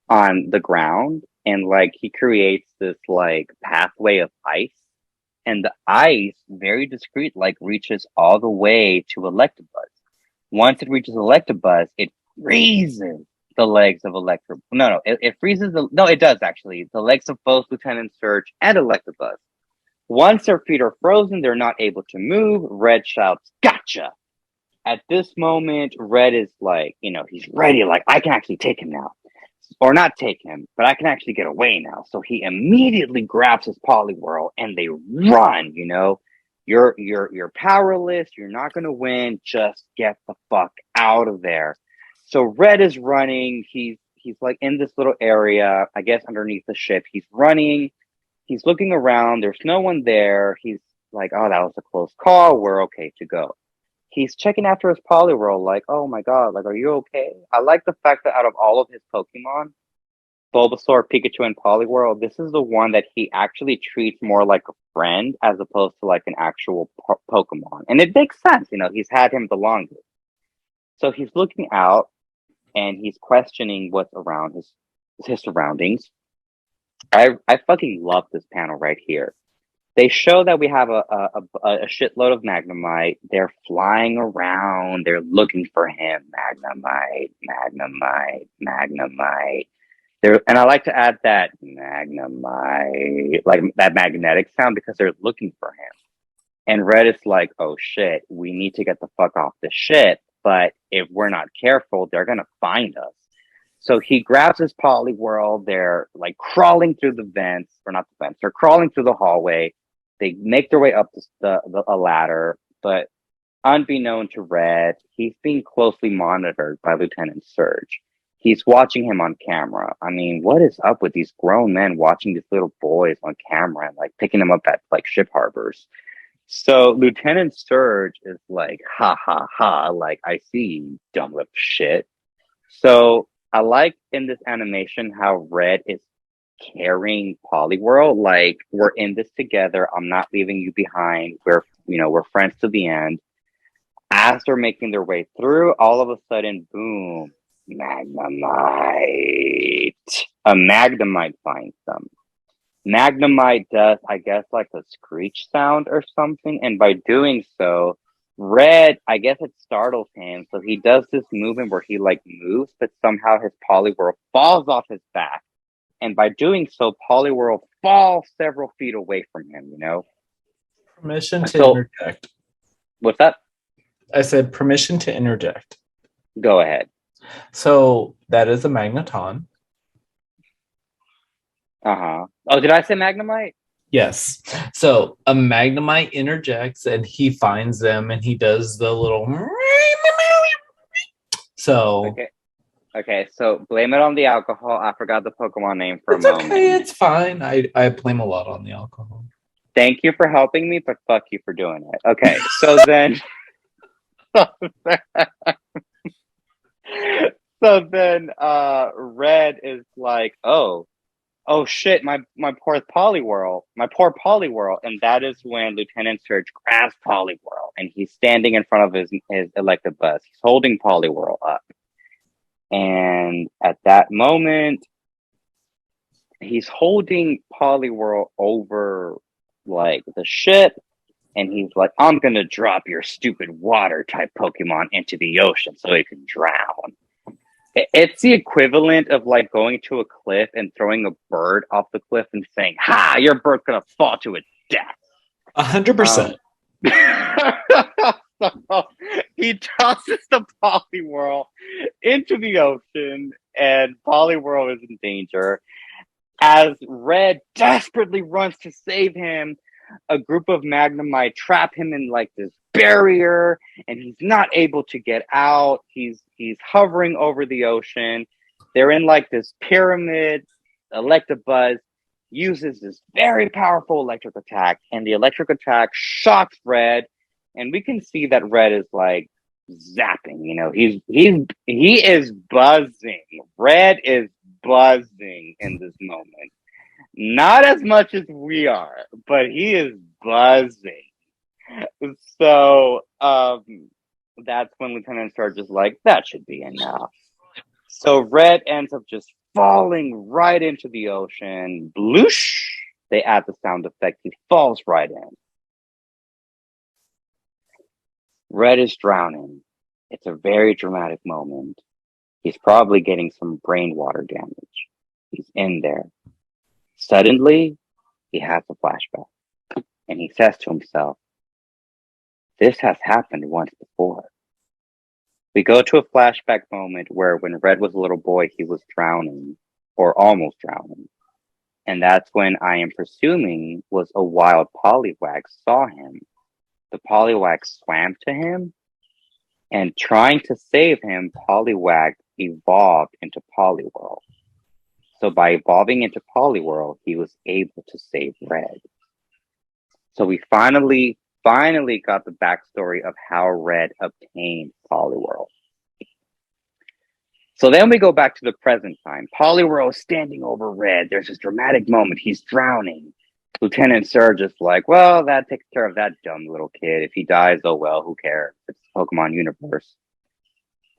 on the ground and, he creates this, pathway of ice. And the ice, very discreet, reaches all the way to Electabuzz. Once it reaches Electabuzz, it freezes the legs of it freezes it does actually. The legs of both Lieutenant Surge and Electabuzz. Once their feet are frozen, they're not able to move. Red shouts, "Gotcha!" At this moment, Red is he's ready, I can actually take him now. Or not take him, but I can actually get away now. So he immediately grabs his Poliwhirl and they run, You're powerless, you're not gonna win, just get the fuck out of there. So Red is running. He's in this little area, I guess underneath the ship. He's running. He's looking around. There's no one there. He's like, oh, that was a close call. We're okay to go. He's checking after his Poliwhirl, oh my god, are you okay? I like the fact that out of all of his Pokemon, Bulbasaur, Pikachu, and Poliwhirl, this is the one that he actually treats more like a friend as opposed to an actual Pokemon. And it makes sense, he's had him the longest. So he's looking out and he's questioning what's around his surroundings. I fucking love this panel right here. They show that we have a shitload of Magnemite. They're flying around. They're looking for him. Magnemite. And I like to add that Magnemite, that magnetic sound, because they're looking for him. And Red is like, oh shit, we need to get the fuck off the ship. But if we're not careful, they're going to find us. So he grabs his Poliwhirl. They're crawling through the vents, or not the vents. They're crawling through the hallway. They make their way up a ladder, but unbeknown to Red, he's being closely monitored by Lieutenant Surge. He's watching him on camera. I mean, what is up with these grown men watching these little boys on camera and picking them up at ship harbors? So Lieutenant Surge is like, ha ha ha, I see you, dumb little shit. So I like in this animation how Red is carrying Poliwhirl, we're in this together. I'm not leaving you behind. We're friends to the end. As they're making their way through, all of a sudden, boom, Magnemite. A Magnemite finds them. Magnemite does, I guess, a screech sound or something, and by doing so, Red, I guess it startles him, so he does this movement where he moves, but somehow his Poliwhirl falls off his back. And by doing so, Poliwhirl falls several feet away from him, Permission to interject. What's that? I said permission to interject. Go ahead. So that is a Magneton. Uh-huh. Oh, did I say Magnemite? Yes. So a Magnemite interjects and he finds them and he does the little... So... Okay, so blame it on the alcohol. I forgot the Pokemon name for a moment. Okay, it's fine. I blame a lot on the alcohol. Thank you for helping me, but fuck you for doing it. Okay, so then... so then Red is like, oh shit, my poor Poliwhirl. And that is when Lieutenant Surge grabs Poliwhirl and he's standing in front of his Electabuzz. He's holding Poliwhirl up. And at that moment, he's holding Poliwhirl over the ship, and he's like, I'm gonna drop your stupid water type Pokemon into the ocean so it can drown. It's the equivalent of going to a cliff and throwing a bird off the cliff and saying, ha, your bird's gonna fall to its death. 100%. So he tosses the Poliwhirl into the ocean, and Poliwhirl is in danger. As Red desperately runs to save him, a group of Magnemite trap him in like this barrier, and he's not able to get out. He's hovering over the ocean. They're in like this pyramid. Electabuzz uses this very powerful electric attack, and the electric attack shocks Red, and we can see that Red is like zapping. You know, he is buzzing. Red is buzzing in this moment. Not as much as we are, but he is buzzing. So that's when Lieutenant Surge is like, that should be enough. So Red ends up just falling right into the ocean. Bloosh! They add the sound effect. He falls right in. Red is drowning. It's a very dramatic moment. He's probably getting some brain water damage. He's in there. Suddenly, he has a flashback. And he says to himself, this has happened once before. We go to a flashback moment where when Red was a little boy, he was drowning, or almost drowning. And that's when I am presuming was a wild Poliwag saw him. The Poliwag swam to him, and trying to save him, Poliwag evolved into Poliwhirl. So by evolving into Poliwhirl, he was able to save Red. So we finally got the backstory of how Red obtained Poliwhirl. So then we go back to the present time. Poliwhirl is standing over Red. There's this dramatic moment. He's drowning. Lieutenant Surge is like, well, that takes care of that dumb little kid. If he dies, oh well, who cares? It's Pokemon universe.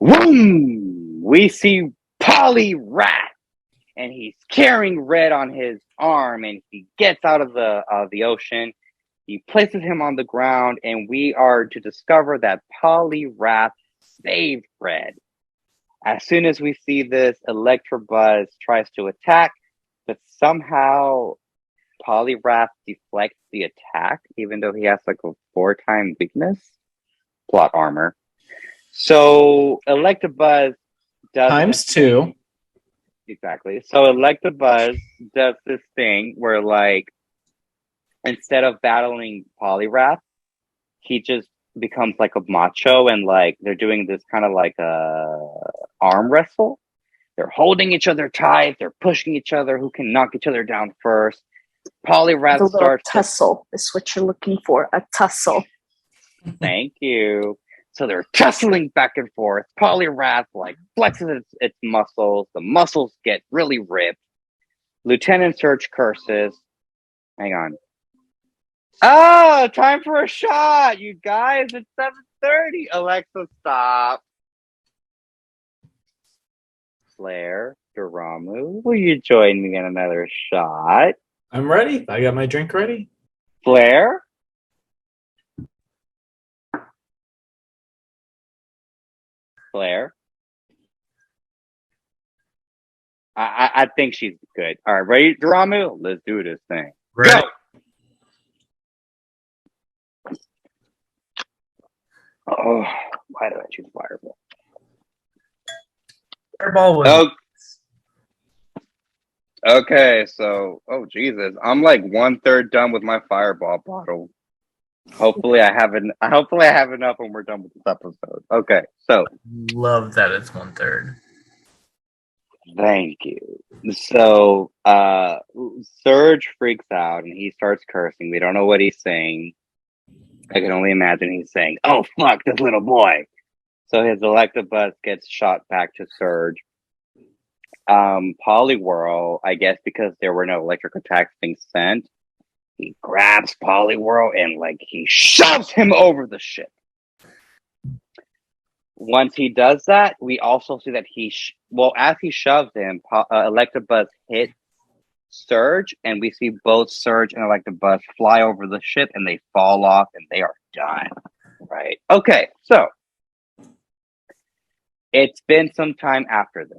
Boom! We see Poliwrath, and he's carrying Red on his arm, and he gets out of the ocean. He places him on the ground, and we are to discover that Poliwrath saved Red. As soon as we see this, Electabuzz tries to attack, but somehow Poliwrath deflects the attack, even though he has like a 4-time weakness. Plot armor. So Electabuzz does times 2. Exactly. So Electabuzz does this thing where like instead of battling Poliwrath, he just becomes like a macho, and like they're doing this kind of like a arm wrestle. They're holding each other tight. They're pushing each other. Who can knock each other down first? Poliwrath starts tussle is what you're looking for. A tussle. Thank you. So they're tussling back and forth. Poliwrath like flexes its muscles. The muscles get really ripped. Lieutenant Surge curses. Hang on. Oh, time for a shot, you guys. It's 7:30. Alexa, stop. Fleur, Daramu, will you join me in another shot? I'm ready. I got my drink ready. Fleur? Fleur? I think she's good. All right, ready, Daramu? Let's do this thing. Ready. Go! Oh, why did I choose Fireball? Fireball was. Oh. Okay, so Jesus, I'm like 1/3 done with my Fireball bottle. Hopefully I have enough when we're done with this episode. Okay, so Love that it's 1/3. thank you. So Surge freaks out and he starts cursing. We don't know what he's saying. I can only imagine he's saying, "Oh fuck, this little boy." So his Electabuzz gets shot back to Surge. Poliwhirl, I guess because there were no electric attacks being sent, he grabs Poliwhirl and like he shoves him over the ship. Once he does that, we also see that as he shoves him, Electabuzz hits Surge, and we see both Surge and Electabuzz fly over the ship, and they fall off, and they are done. Right? Okay, so it's been some time after this.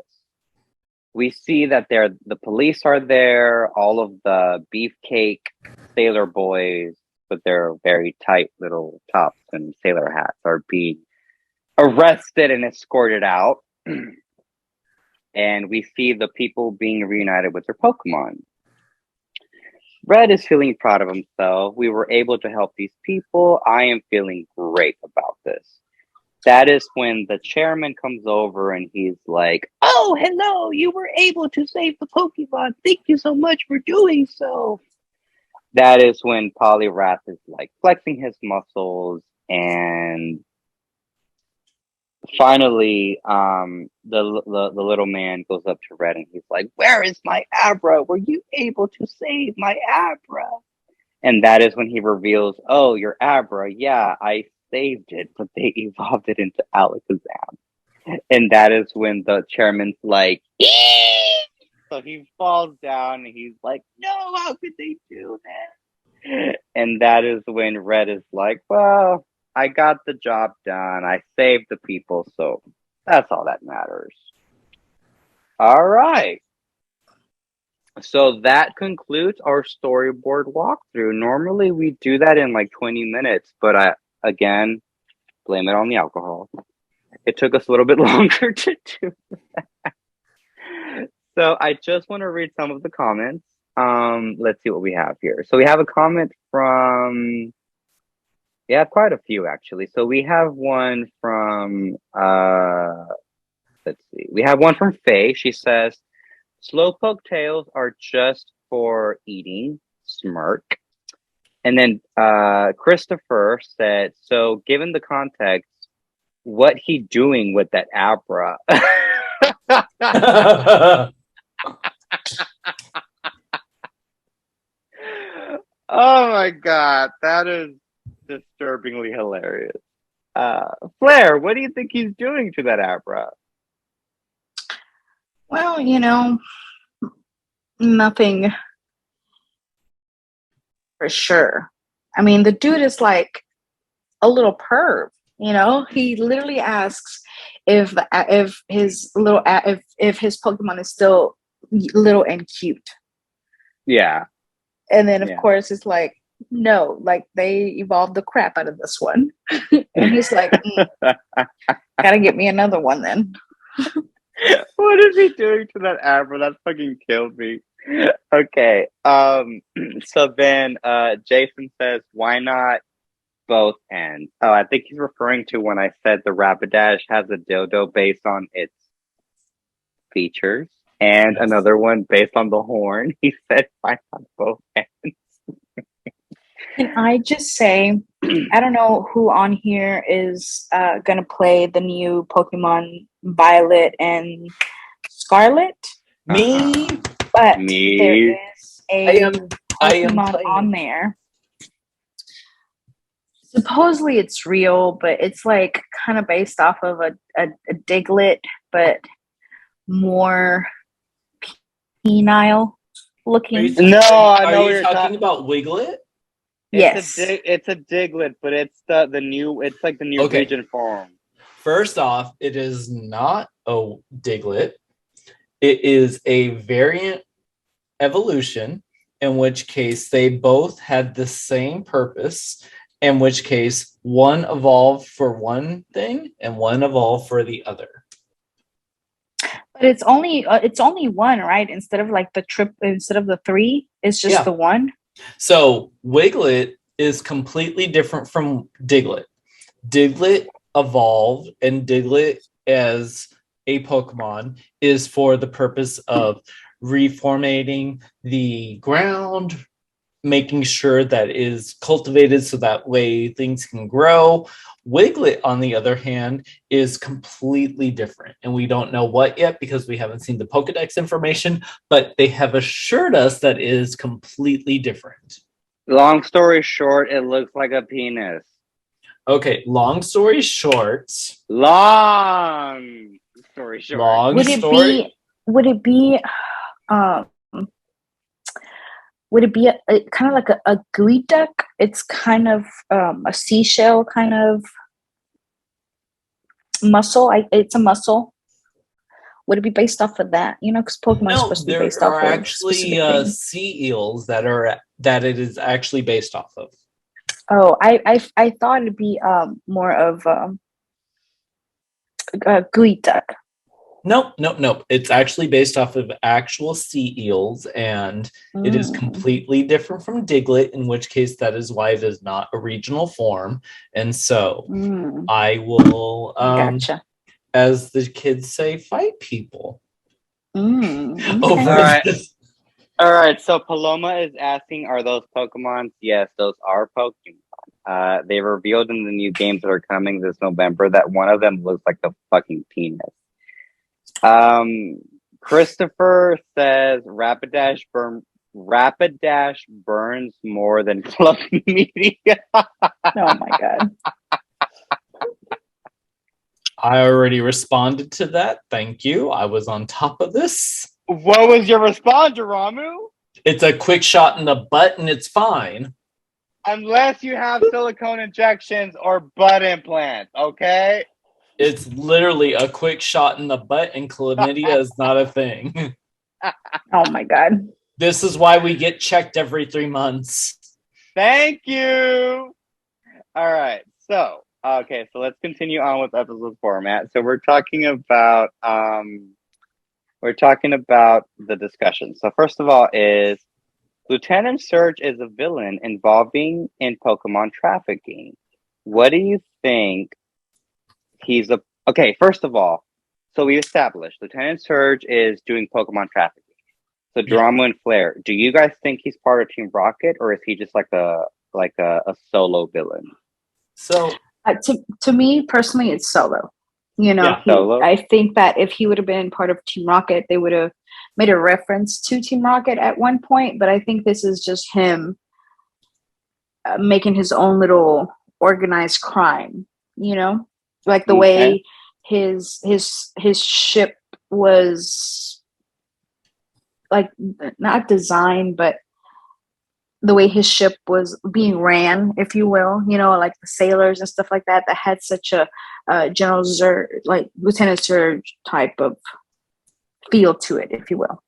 We see that the police are there, all of the beefcake sailor boys, with their very tight little tops and sailor hats are being arrested and escorted out. And we see the people being reunited with their Pokemon. Red is feeling proud of himself. We were able to help these people. I am feeling great about this. That is when the chairman comes over and he's like, "Oh, hello, you were able to save the Pokemon. Thank you so much for doing so." That is when Poliwrath is like flexing his muscles, and finally, the little man goes up to Red and he's like, "Where is my Abra? Were you able to save my Abra?" And that is when he reveals, "Oh, your Abra, yeah, I saved it, but they evolved it into Alakazam." And that is when the chairman's like, "Eee!" So he falls down and he's like, "No, how could they do that?" And that is when Red is like, "Well, I got the job done. I saved the people, so that's all that matters." All right. So that concludes our storyboard walkthrough. Normally we do that in like 20 minutes, but again, blame it on the alcohol. It took us a little bit longer to do that. So I just want to read some of the comments. Let's see what we have here. So we have a comment from, yeah, quite a few actually. So we have one from, let's see. We have one from Faye. She says, "Slowpoke tails are just for eating." Smirk. And then Christopher said, "So given the context, what he doing with that Abra?" Oh my god, that is disturbingly hilarious. Fleur, what do you think he's doing to that Abra? Well, nothing for sure. I mean, the dude is like a little perv. He literally asks if his Pokemon is still little and cute. Yeah. And then of course it's like, no, like they evolved the crap out of this one. And he's like, gotta get me another one then. What is he doing to that Abra? That fucking killed me. Okay. So then Jason says, "Why not both ends?" Oh, I think he's referring to when I said the Rapidash has a dildo based on its features, and another one based on the horn. He said, "Why not both ends?" Can I just say, I don't know who on here is gonna play the new Pokemon Violet and Scarlet. Me, but Me. there is a Pokemon playing on there. Supposedly it's real, but it's like kind of based off of a Diglett, but more penile looking. No, I Are know what you you're talking about Wiglet? Yes. It's a Diglett, but it's the new. It's like the new region form. First off, it is not a Diglett. It is a variant evolution, in which case they both had the same purpose, in which case one evolved for one thing and one evolved for the other. But it's only one, right? Instead of the three, it's just the one. So Wiglet is completely different from Diglett. Diglett evolved, and Diglett as a Pokemon is for the purpose of reformating the ground, making sure that it is cultivated so that way things can grow. Wiglet, on the other hand, is completely different, and we don't know what yet because we haven't seen the Pokedex information, but they have assured us that it is completely different. Long story short, it looks like a penis. Okay, long story short. Long story short. Would it be a kind of like a Geoduck? It's kind of a seashell kind of muscle. It's a muscle. Would it be based off of that? Because Pokemon is supposed to be based off of actually sea eels that it is actually based off of. Oh, I thought it'd be more of gooey duck. Nope. It's actually based off of actual sea eels, and it is Mm, completely different from Diglett, in which case that is why it is not a regional form. And so mm, I will, gotcha. as the kids say, fight people Okay. All over right. this. All right. So Paloma is asking, are those Pokemon? Yes, those are Pokemon. They revealed in the new games that are coming this November that one of them looks like a fucking penis. Um, Christopher says Rapidash burns more than Club Media. Oh my god. I already responded to that. Thank you. I was on top of this. What was your response, Daramu? It's a quick shot in the butt and it's fine. Unless you have silicone injections or butt implants, okay? It's literally a quick shot in the butt, and chlamydia is not a thing. Oh my god. This is why we get checked every 3 months. Thank you. All right. So, okay, so let's continue on with episode format. So we're talking about the discussion. So first of all is Lieutenant Surge is a villain involving in Pokemon trafficking. What do you think he's a okay, first of all, so we established Lieutenant Surge is doing Pokemon trafficking. So Yeah. Daramu and Fleur, do you guys think he's part of Team Rocket, or is he just like a solo villain? So To me personally, it's Solo. You know, Yeah. Solo? I think that if he would have been part of Team Rocket, they would have made a reference to Team Rocket at one point. But I think this is just him making his own little organized crime. You know, like the Okay. way his ship was like not designed, but the way his ship was being ran, if you will, you know, like the sailors and stuff like that, that had such a General Zurg, like Lieutenant Surge type of feel to it, if you will.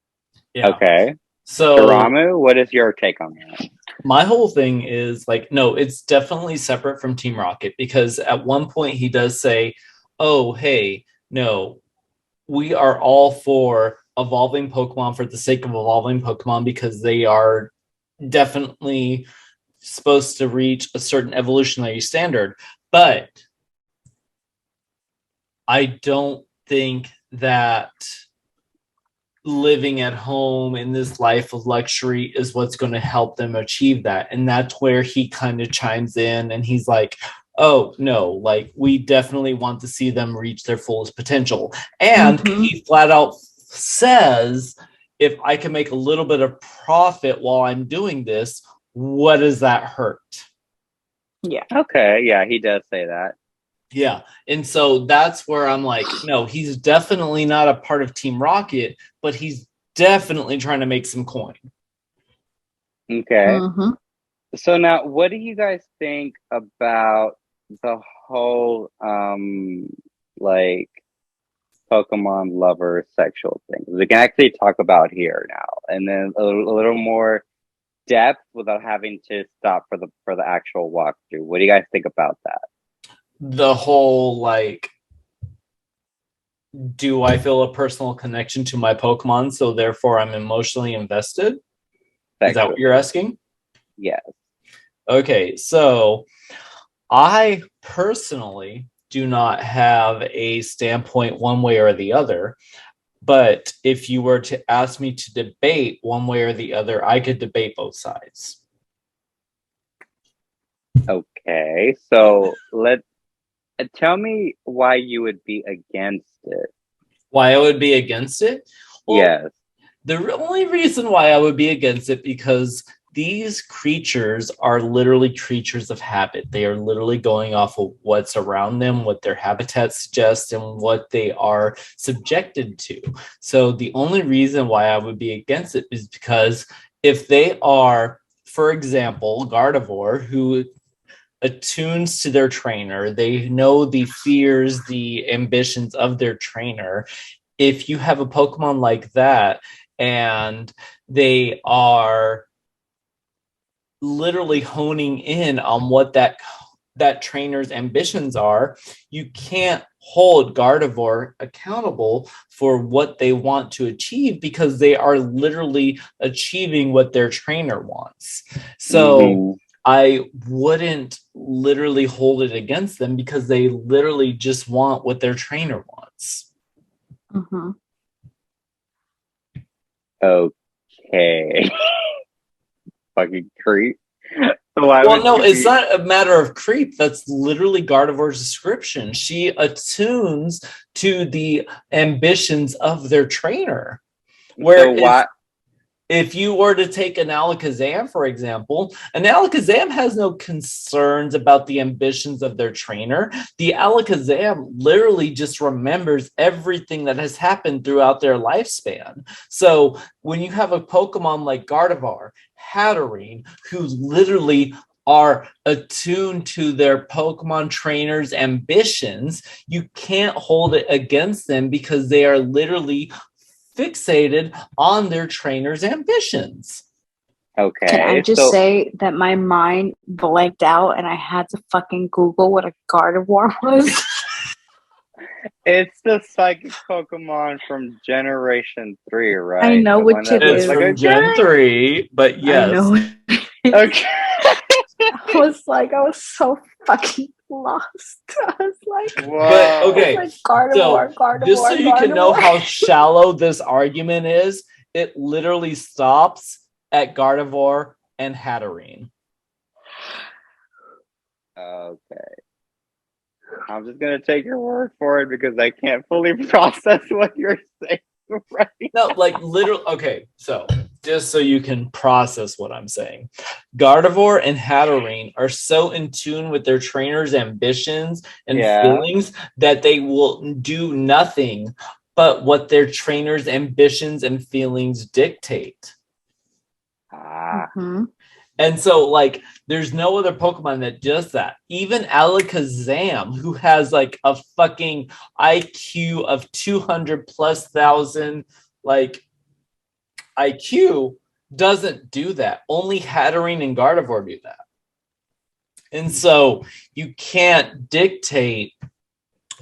yeah. Okay. So Daramu, what is your take on that? my whole thing is like, no, it's definitely separate from Team Rocket, because at one point he does say, oh, hey, no, we are all for evolving Pokemon for the sake of evolving Pokemon, because they are definitely supposed to reach a certain evolutionary standard. But I don't think that living at home in this life of luxury is what's going to help them achieve that. And that's where he kind of chimes in and he's like, oh no, like we definitely want to see them reach their fullest potential. And he flat out says, if I can make a little bit of profit while I'm doing this, what does that hurt? Yeah. Okay, yeah, he does say that. Yeah. And so that's where I'm like, no, he's definitely not a part of Team Rocket, but he's definitely trying to make some coin. Okay. So now, what do you guys think about the whole like Pokemon lover sexual thing? We can actually talk about here now, and then a little more depth without having to stop for the actual walkthrough. What do you guys think about that? The whole like, do I feel a personal connection to my Pokemon, so therefore I'm emotionally invested? Is that what you're asking? Yes. Okay, so I personally do not have a standpoint one way or the other. But if you were to ask me to debate one way or the other, I could debate both sides. Okay, so tell me why you would be against it. Why I would be against it? Well, yes. The only reason why I would be against it, because these creatures are literally creatures of habit. They are literally going off of what's around them, what their habitat suggests, and what they are subjected to. So the only reason why I would be against it is because if they are, for example, Gardevoir, who attunes to their trainer, they know the fears, the ambitions of their trainer. If you have a Pokemon like that and they are literally honing in on what that trainer's ambitions are, you can't hold Gardevoir accountable for what they want to achieve because they are literally achieving what their trainer wants. So I wouldn't literally hold it against them because they literally just want what their trainer wants. Mm-hmm. Okay. Fucking creep. Well, no, it's not a matter of creep. That's literally Gardevoir's description. She attunes to the ambitions of their trainer. Whereas if you were to take an Alakazam, for example, an Alakazam has no concerns about the ambitions of their trainer. The Alakazam literally just remembers everything that has happened throughout their lifespan. So when you have a Pokemon like Gardevoir, Hatterene, who literally are attuned to their Pokemon trainers' ambitions, you can't hold it against them because they are literally fixated on their trainer's ambitions. Okay. Can I just say that my mind blanked out and I had to fucking Google what a Gardevoir was? It's the psychic Pokemon from Generation 3, right? I know which it is. It's from Gen 3, but yes. I know. Okay. I was so fucking lost. I was like, whoa. But okay, like Gardevoir, just so you can know how shallow this argument is, it literally stops at Gardevoir and Hatterene. Okay. I'm just gonna take your word for it because I can't fully process what you're saying right No, like literally. Okay, so just so you can process what I'm saying, Gardevoir and Hatterene are so in tune with their trainer's ambitions and feelings that they will do nothing but what their trainer's ambitions and feelings dictate. Mm-hmm. And so, like, there's no other Pokemon that does that. Even Alakazam, who has like a fucking IQ of 200 plus thousand, like IQ, doesn't do that. Only Hatterene and Gardevoir do that. And so you can't dictate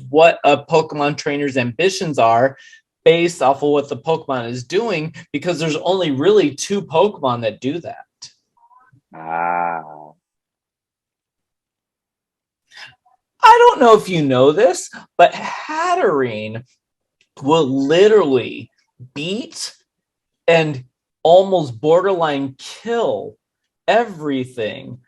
what a Pokemon trainer's ambitions are based off of what the Pokemon is doing because there's only really two Pokemon that do that. I don't know if you know this, but Hatterene will literally beat and almost borderline kill everything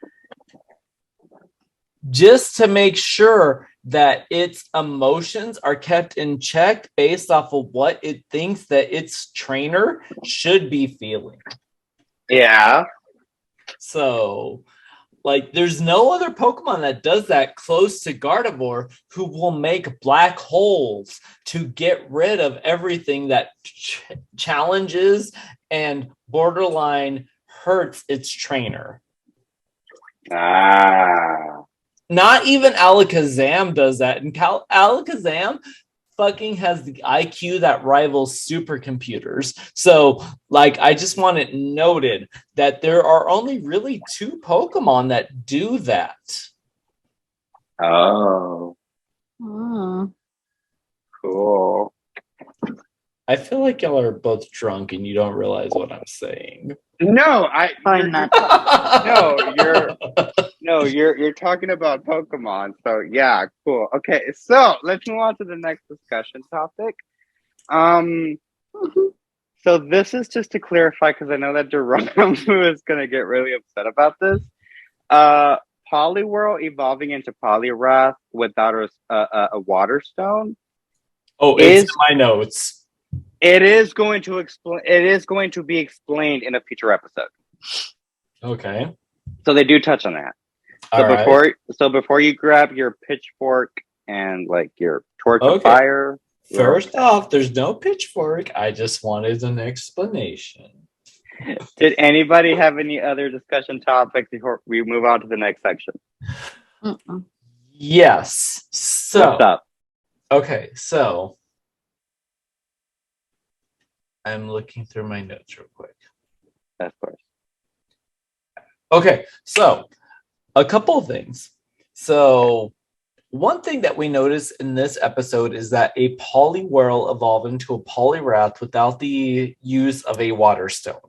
just to make sure that its emotions are kept in check based off of what it thinks that its trainer should be feeling. Yeah. So, like, there's no other Pokemon that does that close to Gardevoir who will make black holes to get rid of everything that challenges and borderline hurts its trainer. Not even Alakazam does that. And Alakazam fucking has the IQ that rivals supercomputers. So, like, I just want it noted that there are only really two Pokemon that do that. Oh. Cool. I feel like y'all are both drunk and you don't realize what I'm saying. No, not. you're talking about Pokemon. So yeah, cool. Okay, so let's move on to the next discussion topic. So this is just to clarify because I know that Daramu is gonna get really upset about this. Poliwhirl evolving into Poliwrath without a water stone. Oh, it's in my notes. It is going to explain. It is going to be explained in a future episode. Okay. So they do touch on that. So before you grab your pitchfork and like your torch of fire. First off, there's no pitchfork. I just wanted an explanation. Did anybody have any other discussion topics before we move on to the next section? Yes. So what's up? Okay, so I'm looking through my notes real quick. Of course. Okay, so a couple of things. So one thing that we notice in this episode is that a Poliwhirl evolved into a Poliwrath without the use of a Water Stone.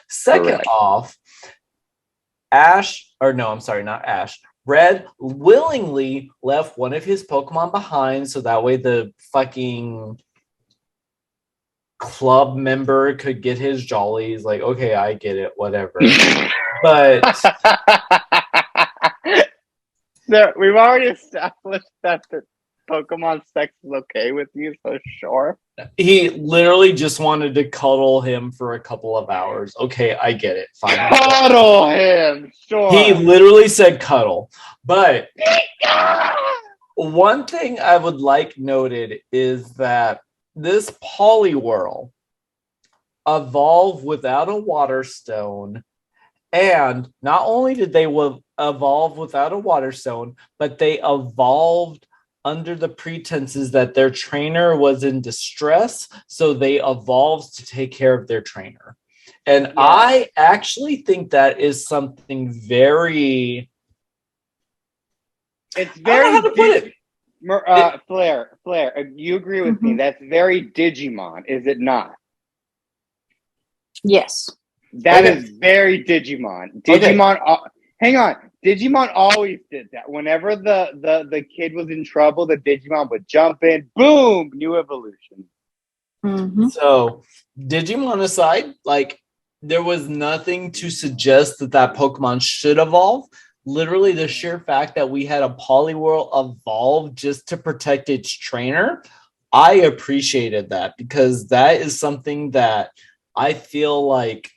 Second Correct. off, Ash, or no, I'm sorry, not Ash. Red willingly left one of his Pokemon behind so that way the fucking club member could get his jollies. Like, okay, I get it, whatever. But We've already established that the Pokemon sex is okay with you, so sure. he literally just wanted to cuddle him for a couple of hours. Okay, I get it. Fine. Cuddle him, sure. He literally said cuddle. But one thing I would like noted is that this Poliwhirl evolved without a Water Stone. And not only did they evolve without a Water Stone, but they evolved under the pretenses that their trainer was in distress, so they evolved to take care of their trainer. And I actually think that is something very... It's very... I don't know how to put it. Fleur, you agree with me. That's very Digimon, is it not? Yes. That is very Digimon. Digimon... hang on. Digimon always did that. Whenever the kid was in trouble, the Digimon would jump in. Boom! New evolution. Mm-hmm. So, Digimon aside, like, there was nothing to suggest that Pokemon should evolve. Literally, the sheer fact that we had a Poliwhirl evolve just to protect its trainer, I appreciated that because that is something that I feel like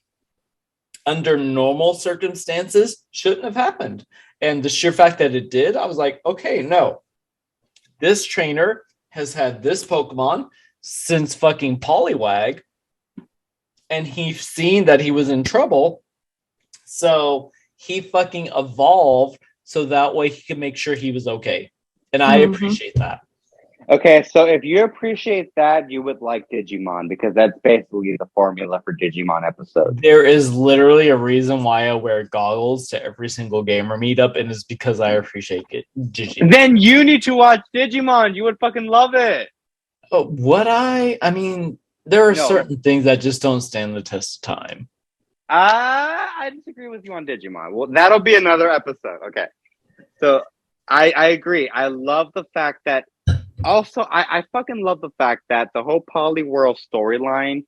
under normal circumstances shouldn't have happened. And the sheer fact that it did, I was like, okay, no. This trainer has had this Pokemon since fucking Poliwag, and he's seen that he was in trouble, so he fucking evolved so that way he could make sure he was okay. And I appreciate that. Okay, so if you appreciate that, you would like Digimon because that's basically the formula for Digimon episodes. There is literally a reason why I wear goggles to every single gamer meetup, and it's because I appreciate it. Digimon. Then you need to watch Digimon. You would fucking love it. Oh, would I? I mean, there are certain things that just don't stand the test of time. I disagree with you on Digimon. Well, that'll be another episode. Okay. So I agree. I love the fact that also I fucking love the fact that the whole Poliwhirl storyline,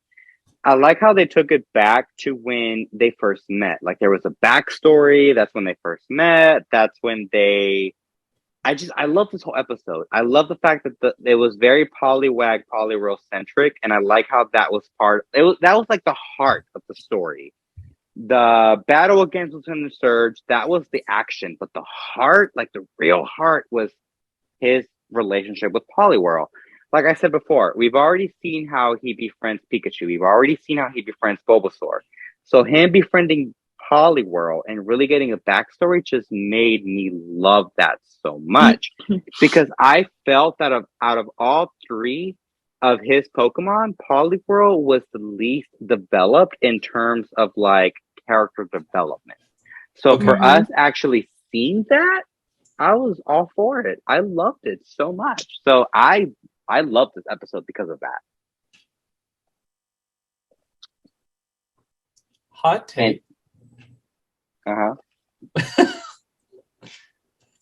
I like how they took it back to when they first met. Like there was a backstory. That's when they first met. That's when they I love this whole episode. I love the fact that it was very Poliwag, Poliwhirl centric, and I like how that was that was like the heart of the story. The battle against Lieutenant Surge, that was the action, but the heart, like the real heart, was his relationship with Poliwhirl. Like I said before, we've already seen how he befriends Pikachu. We've already seen how he befriends Bulbasaur. So him befriending Poliwhirl and really getting a backstory just made me love that so much. Because I felt that out of all three of his Pokemon, Poliwhirl was the least developed in terms of like character development. So for us actually seeing that, I was all for it. I loved it so much. So I loved this episode because of that. Hot take. That's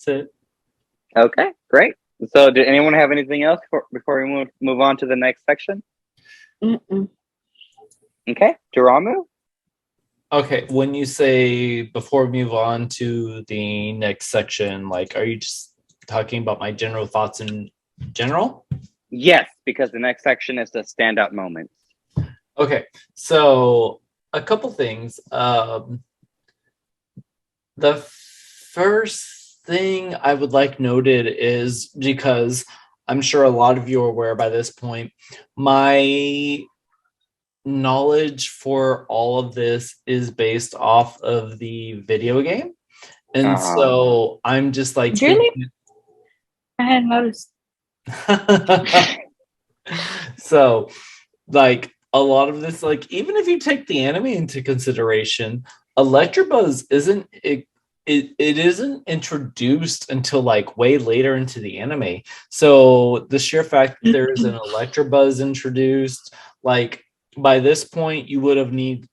it. Okay, great. So did anyone have anything else before we move on to the next section? Okay, Daramu? Okay, when you say before we move on to the next section, like, are you just talking about my general thoughts in general? Yes, because the next section is the standout moments. Okay, so a couple things. The first thing I would like noted is, because I'm sure a lot of you are aware by this point, my knowledge for all of this is based off of the video game. And so I'm just like... Really? I hadn't noticed. So, like, a lot of this, like, even if you take the anime into consideration, Electabuzz it isn't introduced until like way later into the anime. So the sheer fact that there is an Electabuzz introduced, like by this point, you would have needed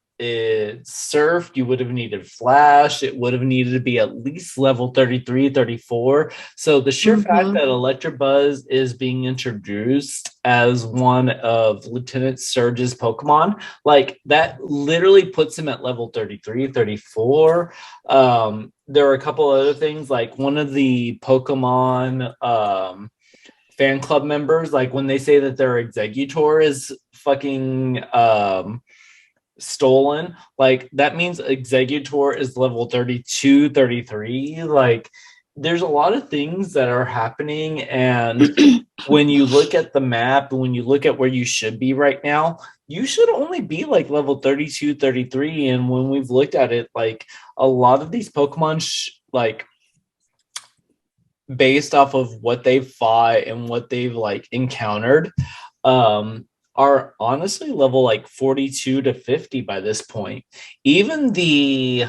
Surf, you would have needed Flash, it would have needed to be at least level 33, 34. So the sheer fact that Electabuzz is being introduced as one of Lieutenant Surge's Pokemon, like that literally puts him at level 33, 34. There are a couple other things, like one of the Pokemon fan club members, like when they say that their Executor is fucking stolen, like that means Executor is level 32, 33. Like there's a lot of things that are happening, and when you look at the map, when you look at where you should be right now, you should only be like level 32, 33. And when we've looked at it, like a lot of these Pokemon like based off of what they've fought and what they've like encountered, are honestly level like 42 to 50 by this point. Even the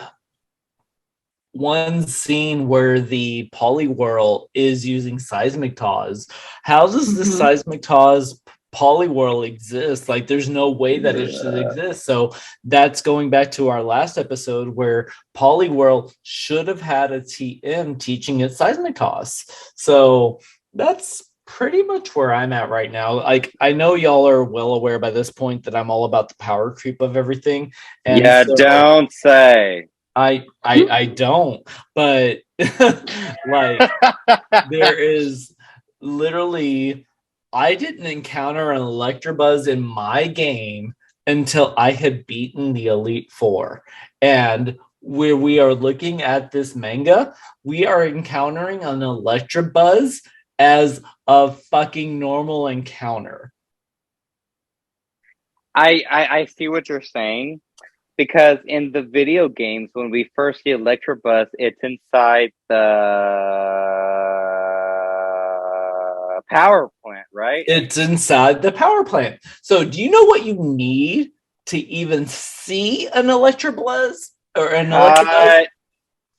one scene where the Poliwhirl is using Seismic Tawse, how does the Seismic Tawse Poliwhirl exist? Like there's no way that it should exist. So that's going back to our last episode where Poliwhirl should have had a TM teaching it Seismic Tawse. So that's pretty much where I'm at right now. Like I know y'all are well aware by this point that I'm all about the power creep of everything. And yeah, so don't say. I don't, but like there is literally, I didn't encounter an Electabuzz in my game until I had beaten the Elite Four. And where we are looking at this manga, we are encountering an Electabuzz as a fucking normal encounter. I see what you're saying, because in the video games, when we first see Electabuzz, it's inside the power plant, right? It's inside the power plant. So do you know what you need to even see an Electabuzz or an Electabuzz?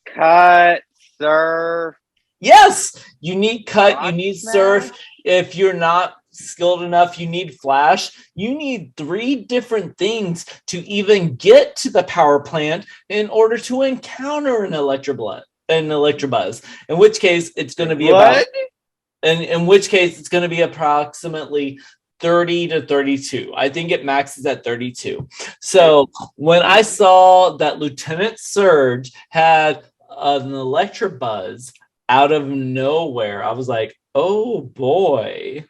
Cut, Surf. Yes, you need cut, Rock you need Smash? Surf. If you're not skilled enough, you need Flash. You need 3 different things to even get to the power plant in order to encounter an Electabuzz. In which case, it's going to be about, and in which case, it's going to be approximately 30 to 32. I think it maxes at 32. So when I saw that Lieutenant Surge had an Electabuzz out of nowhere, I was like, oh boy.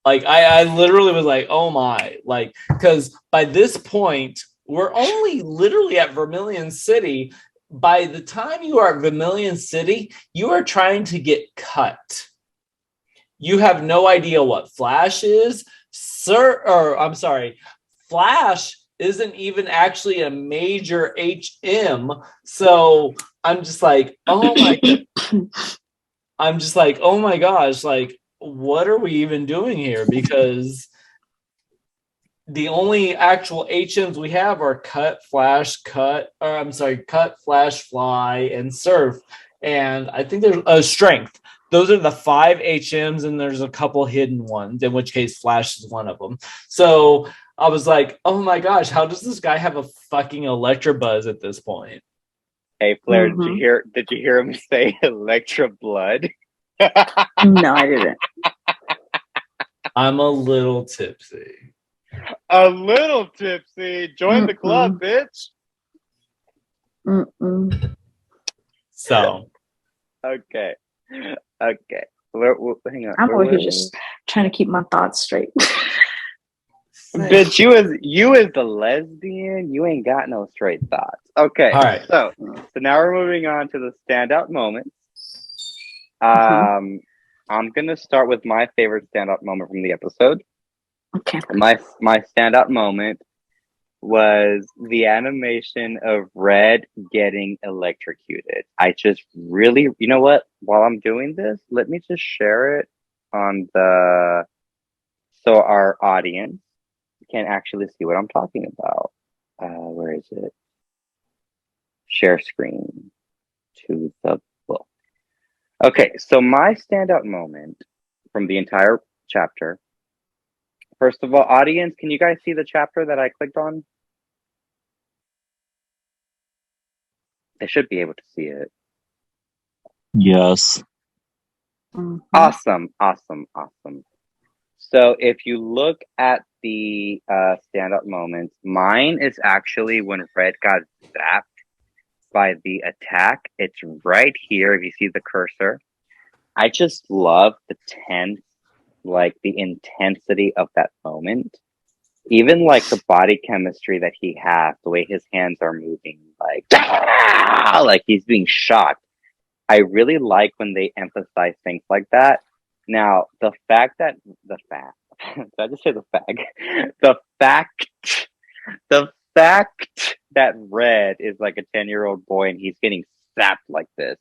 Like I literally was like, oh my, like, because by this point, we're only literally at Vermillion City. By the time you are at Vermillion City, you are trying to get cut. You have no idea what Flash is, Flash isn't even actually a major HM. So I'm just like, oh my gosh, like, what are we even doing here? Because the only actual HMs we have are Cut, Flash, Fly, and Surf. And I think there's a Strength. Those are the 5 HMs, and there's a couple hidden ones, in which case Flash is one of them. So I was like, oh my gosh, how does this guy have a fucking Electabuzz at this point? Hey, Fleur, did you hear him say Electablood? No, I didn't. I'm a little tipsy. A little tipsy. Join the club, bitch. So. Okay. Hang on. I'm over here just trying to keep my thoughts straight. Bitch, you as the lesbian, you ain't got no straight thoughts. Okay. All right. So now we're moving on to the standout moments. I'm gonna start with my favorite standout moment from the episode. Okay. My standout moment was the animation of Red getting electrocuted. I just really, you know what? While I'm doing this, let me just share it on so our audience can actually see what I'm talking about. Where is it? share screen to the book. Okay, so my standout moment from the entire chapter. First of all, audience, can you guys see the chapter that I clicked on? They should be able to see it. Yes. Awesome. So if you look at the standout moments, mine is actually when Red got zapped by the attack. It's right here if you see the cursor. I just love the the intensity of that moment. Even like the body chemistry that he has, the way his hands are moving, like he's being shocked. I really like when they emphasize things like that. Now, the fact, did I just say the fact? The fact that Red is like a 10-year-old boy and he's getting sapped like this.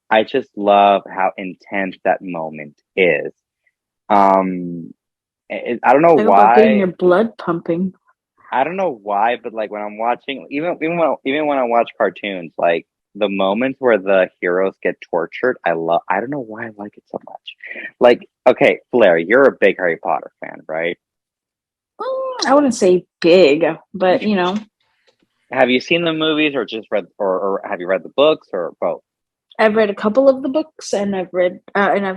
I just love how intense that moment is. I don't know Talk about getting why. your blood pumping. I don't know why, but like when I'm watching, even when I watch cartoons, like the moments where the heroes get tortured, I don't know why I like it so much. Like, okay, Fleur, you're a big Harry Potter fan, right? I wouldn't say big, but you know. Have you seen the movies, or just read, or have you read the books, or both? I've read a couple of the books, and I've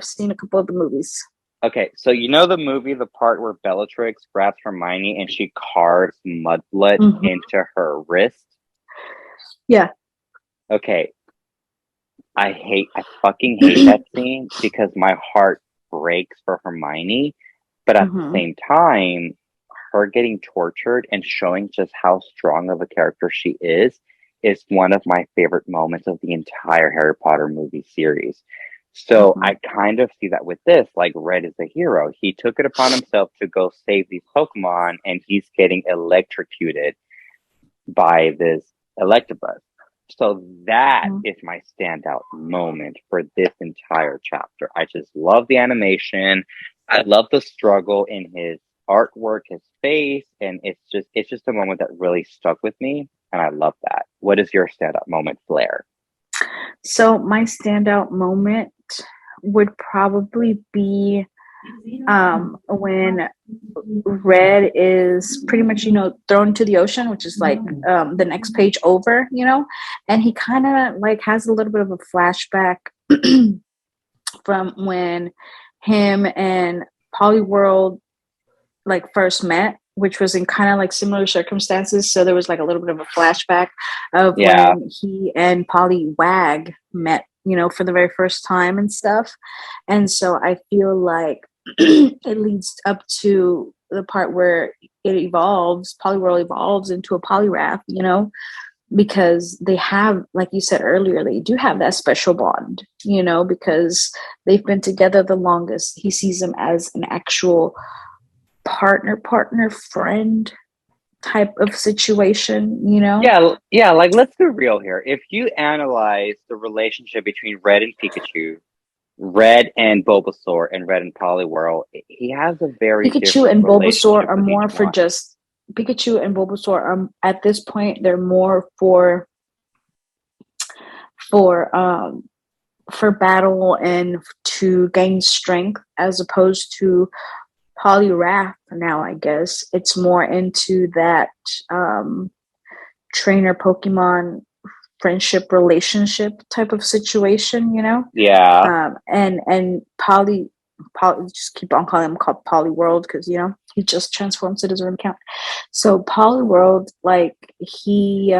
seen a couple of the movies. Okay, so you know the movie, the part where Bellatrix grabs Hermione and she carves mudblood into her wrist? Yeah. Okay. I fucking hate that scene because my heart breaks for Hermione, but at the same time, her getting tortured and showing just how strong of a character she is one of my favorite moments of the entire Harry Potter movie series. So I kind of see that with this, like Red is a hero. He took it upon himself to go save these Pokemon, and he's getting electrocuted by this Electabuzz. So that is my standout moment for this entire chapter. I just love the animation. I love the struggle in his artwork, his face, and it's just a moment that really stuck with me, and I love that. What is your standout moment, Fleur? So my standout moment would probably be when Red is pretty much, thrown to the ocean, which is like the next page over, and he kind of like has a little bit of a flashback from when him and Poliwhirl like first met, which was in kind of like similar circumstances. So there was like a little bit of a flashback of when he and Poliwag met, for the very first time and stuff. And so I feel like it leads up to the part where Poliwhirl evolves into a Poliwrath, because they have, like you said earlier, they do have that special bond, because they've been together the longest. He sees them as an actual partner, friend type of situation, Yeah, like let's be real here. If you analyze the relationship between Red and Pikachu, Red and Bulbasaur, and Red and Poliwhirl, he has a very Pikachu and Bulbasaur are more for one. just Pikachu and Bulbasaur are at this point they're more for battle and to gain strength, as opposed to Poliwrath. Now I guess it's more into that trainer Pokemon friendship relationship type of situation, and Poly just keep on calling him called Poliwhirl because he just transforms, it doesn't really count. So Poliwhirl, like he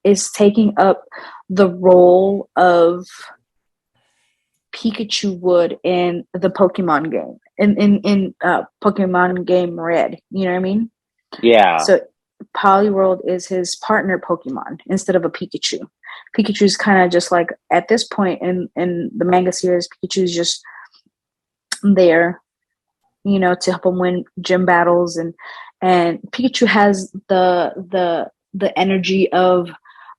is taking up the role of Pikachu would in the Pokemon game, in Pokemon game Red. You know what I mean? Yeah. So Poliwhirl is his partner Pokemon instead of a Pikachu. Pikachu's kind of just like, at this point in the manga series, Pikachu's just there, to help him win gym battles, and Pikachu has the energy of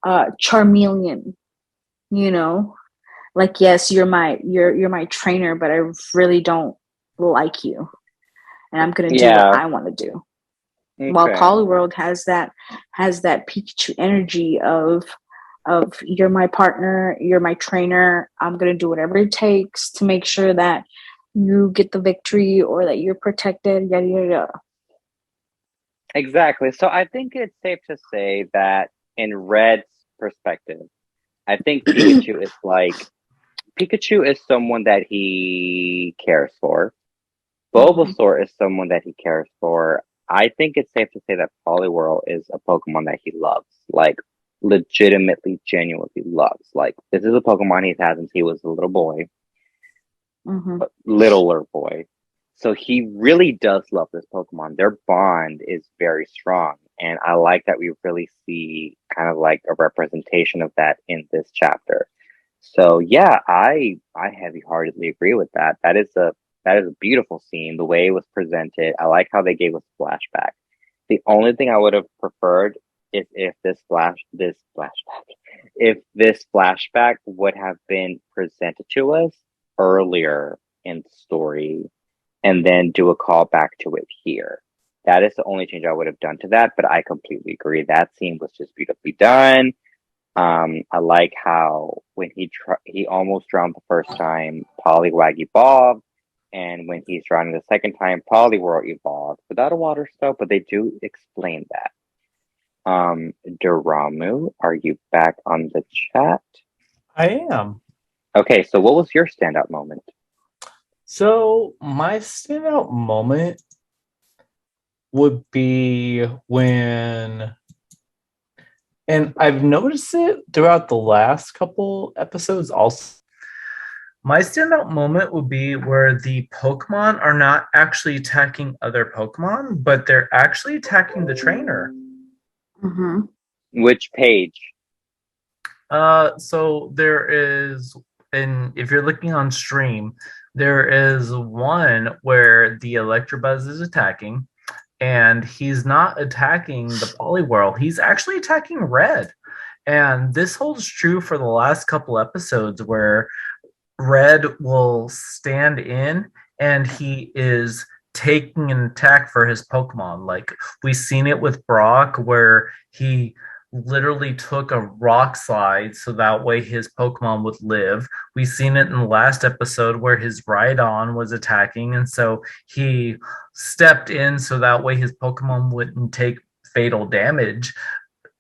Charmeleon, like, yes, you're my trainer, but I really don't like you, and I'm gonna do what I want to do. while Okay. Poliworld has that Pikachu energy of you're my partner, you're my trainer. I'm gonna do whatever it takes to make sure that you get the victory or that you're protected. Yada yada yada. Exactly. So I think it's safe to say that in Red's perspective, I think Pikachu is someone that he cares for. Bulbasaur is someone that he cares for. I think it's safe to say that Poliwhirl is a Pokemon that he loves, like legitimately, genuinely loves. Like this is a Pokemon he's had since he was a little boy, littler boy. So he really does love this Pokemon. Their bond is very strong, and I like that we really see kind of like a representation of that in this chapter. So yeah, I heavy-heartedly agree with that. That is a beautiful scene. The way it was presented, I like how they gave us flashback. The only thing I would have preferred is if this flashback would have been presented to us earlier in the story, and then do a callback to it here. That is the only change I would have done to that. But I completely agree. That scene was just beautifully done. I like how when he almost drowned the first time, Poliwag evolved, and when he's drowning the second time, Poliwhirl evolved without a water spout, but they do explain that. Daramu, are you back on the chat? I am. Okay, so what was your standout moment? So my standout moment would be when, and I've noticed it throughout the last couple episodes also. My standout moment would be where the Pokemon are not actually attacking other Pokemon, but they're actually attacking the trainer. Which page? So there is, and if you're looking on stream, there is one where the Electabuzz is attacking, and he's not attacking the Poliwhirl. He's actually attacking Red. And this holds true for the last couple episodes where Red will stand in and he is taking an attack for his Pokemon. Like we've seen it with Brock where he literally took a rock slide so that way his Pokemon would live. We've seen it in the last episode where his Rhydon was attacking, and so he stepped in so that way his Pokemon wouldn't take fatal damage.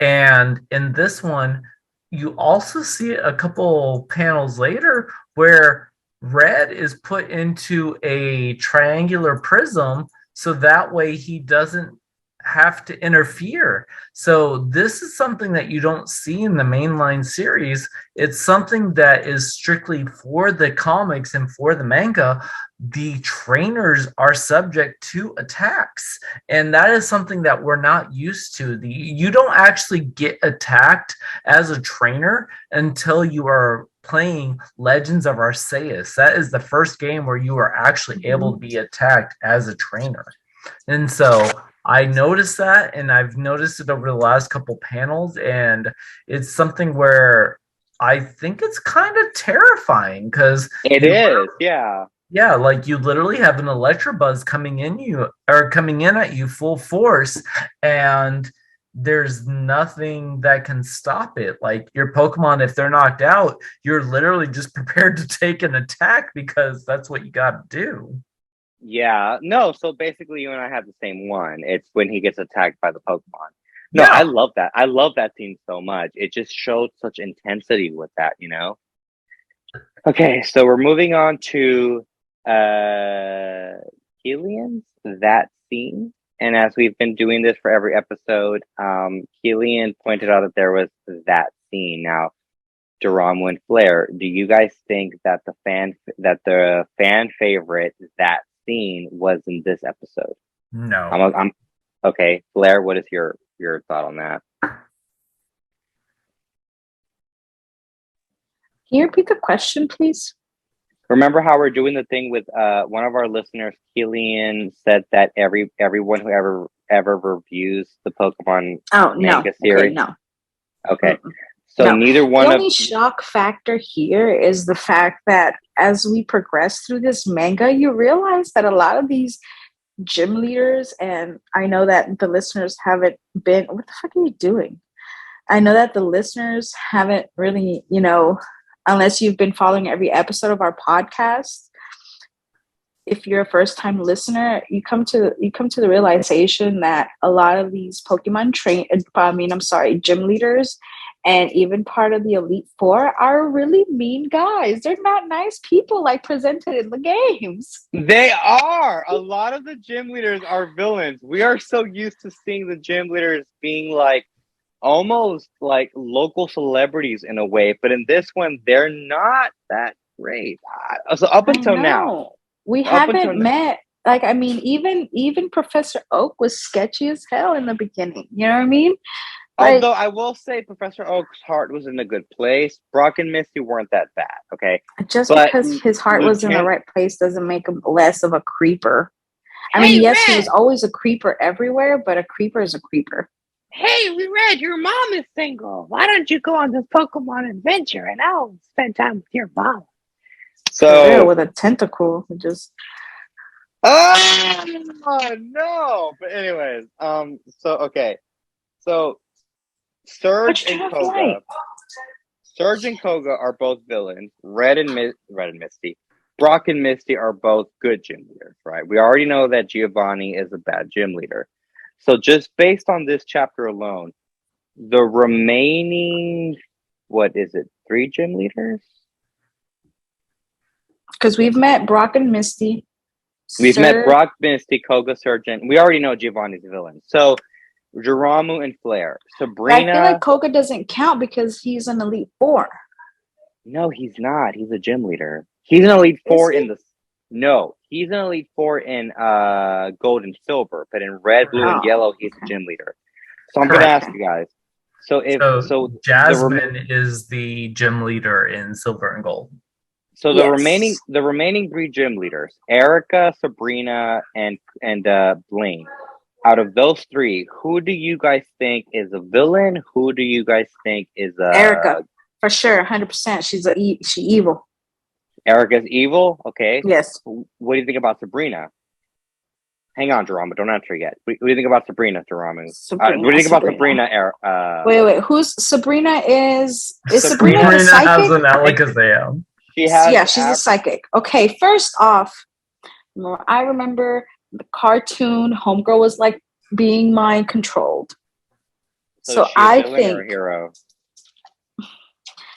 And in this one, you also see a couple panels later where Red is put into a triangular prism so that way he doesn't have to interfere. So this is something that you don't see in the mainline series. It's something that is strictly for the comics and for the manga. The trainers are subject to attacks, and that is something that we're not used to. You don't actually get attacked as a trainer until you are playing Legends of Arceus. That is the first game where you are actually able to be attacked as a trainer. And so I noticed that, and I've noticed it over the last couple panels, and it's something where I think it's kind of terrifying because it is, yeah. Yeah, like you literally have an Electabuzz coming in at you full force, and there's nothing that can stop it. Like your Pokemon, if they're knocked out, you're literally just prepared to take an attack because that's what you got to do. Yeah, no, so basically you and I have the same one. It's when he gets attacked by the Pokemon. No, Yeah. I love that. I love that scene so much. It just showed such intensity with that, you know? Okay, so we're moving on to Killian's That Scene. And as we've been doing this for every episode, Killian pointed out that there was that scene. Now, Daramu and Fleur, do you guys think that the fan favorite that scene was in this episode? No. I'm okay. Fleur, what is your thought on that? Can you repeat the question, please? Remember how we're doing the thing with one of our listeners, Killian, said that everyone who ever reviews the Pokemon manga series. Okay, no. Okay. Mm-mm. So no. neither one the of only shock factor here is the fact that as we progress through this manga, you realize that a lot of these gym leaders, and I know that the listeners haven't been. What the fuck are you doing? I know that the listeners haven't really, unless you've been following every episode of our podcast. If you're a first time listener, you come to the realization that a lot of these gym leaders and even part of the Elite Four are really mean guys. They're not nice people like presented in the games. They are. A lot of the gym leaders are villains. We are so used to seeing the gym leaders being like almost like local celebrities in a way, but in this one, they're not that great. So up until now, we haven't met. Like, I mean, even Professor Oak was sketchy as hell in the beginning. You know what I mean? Although I will say Professor Oak's heart was in a good place. Brock and Misty weren't that bad, okay? Because his heart was in the right place doesn't make him less of a creeper. I mean, yes, he was always a creeper everywhere, but a creeper is a creeper. Hey, we read your mom is single. Why don't you go on this Pokemon adventure and I'll spend time with your mom? So with a tentacle, just. Oh no! But anyways, so Surge and Koga are both villains. Red and Misty. Brock and Misty are both good gym leaders, right? We already know that Giovanni is a bad gym leader. So just based on this chapter alone, the remaining, 3 gym leaders? Because we've met Brock and Misty. We've met Brock, Misty, Koga, Surgeon. We already know Giovanni's a villain. So Daramu and Fleur. Sabrina. I feel like Koga doesn't count because he's an Elite Four. No, he's not. He's a gym leader. He's an Elite Four in the. No, he's an Elite Four in gold and silver, but in red, blue, and yellow, he's a gym leader. So I'm going to ask you guys. So Jasmine is the gym leader in silver and gold. So the remaining 3 gym leaders, Erica, Sabrina, and Blaine. Out of those 3, who do you guys think is a villain? Who do you guys think is Erica? For sure, 100%. She's evil. Erica's evil? Okay. Yes. What do you think about Sabrina? Hang on, Daramu. Don't answer yet. What do you think about Sabrina, Daramu? What do you think about Sabrina? Wait. Who's Sabrina? Is Sabrina the psychic? Has an Alakazam. She's a psychic. Okay, first off, I remember the cartoon Homegirl was like being mind controlled. So I think hero.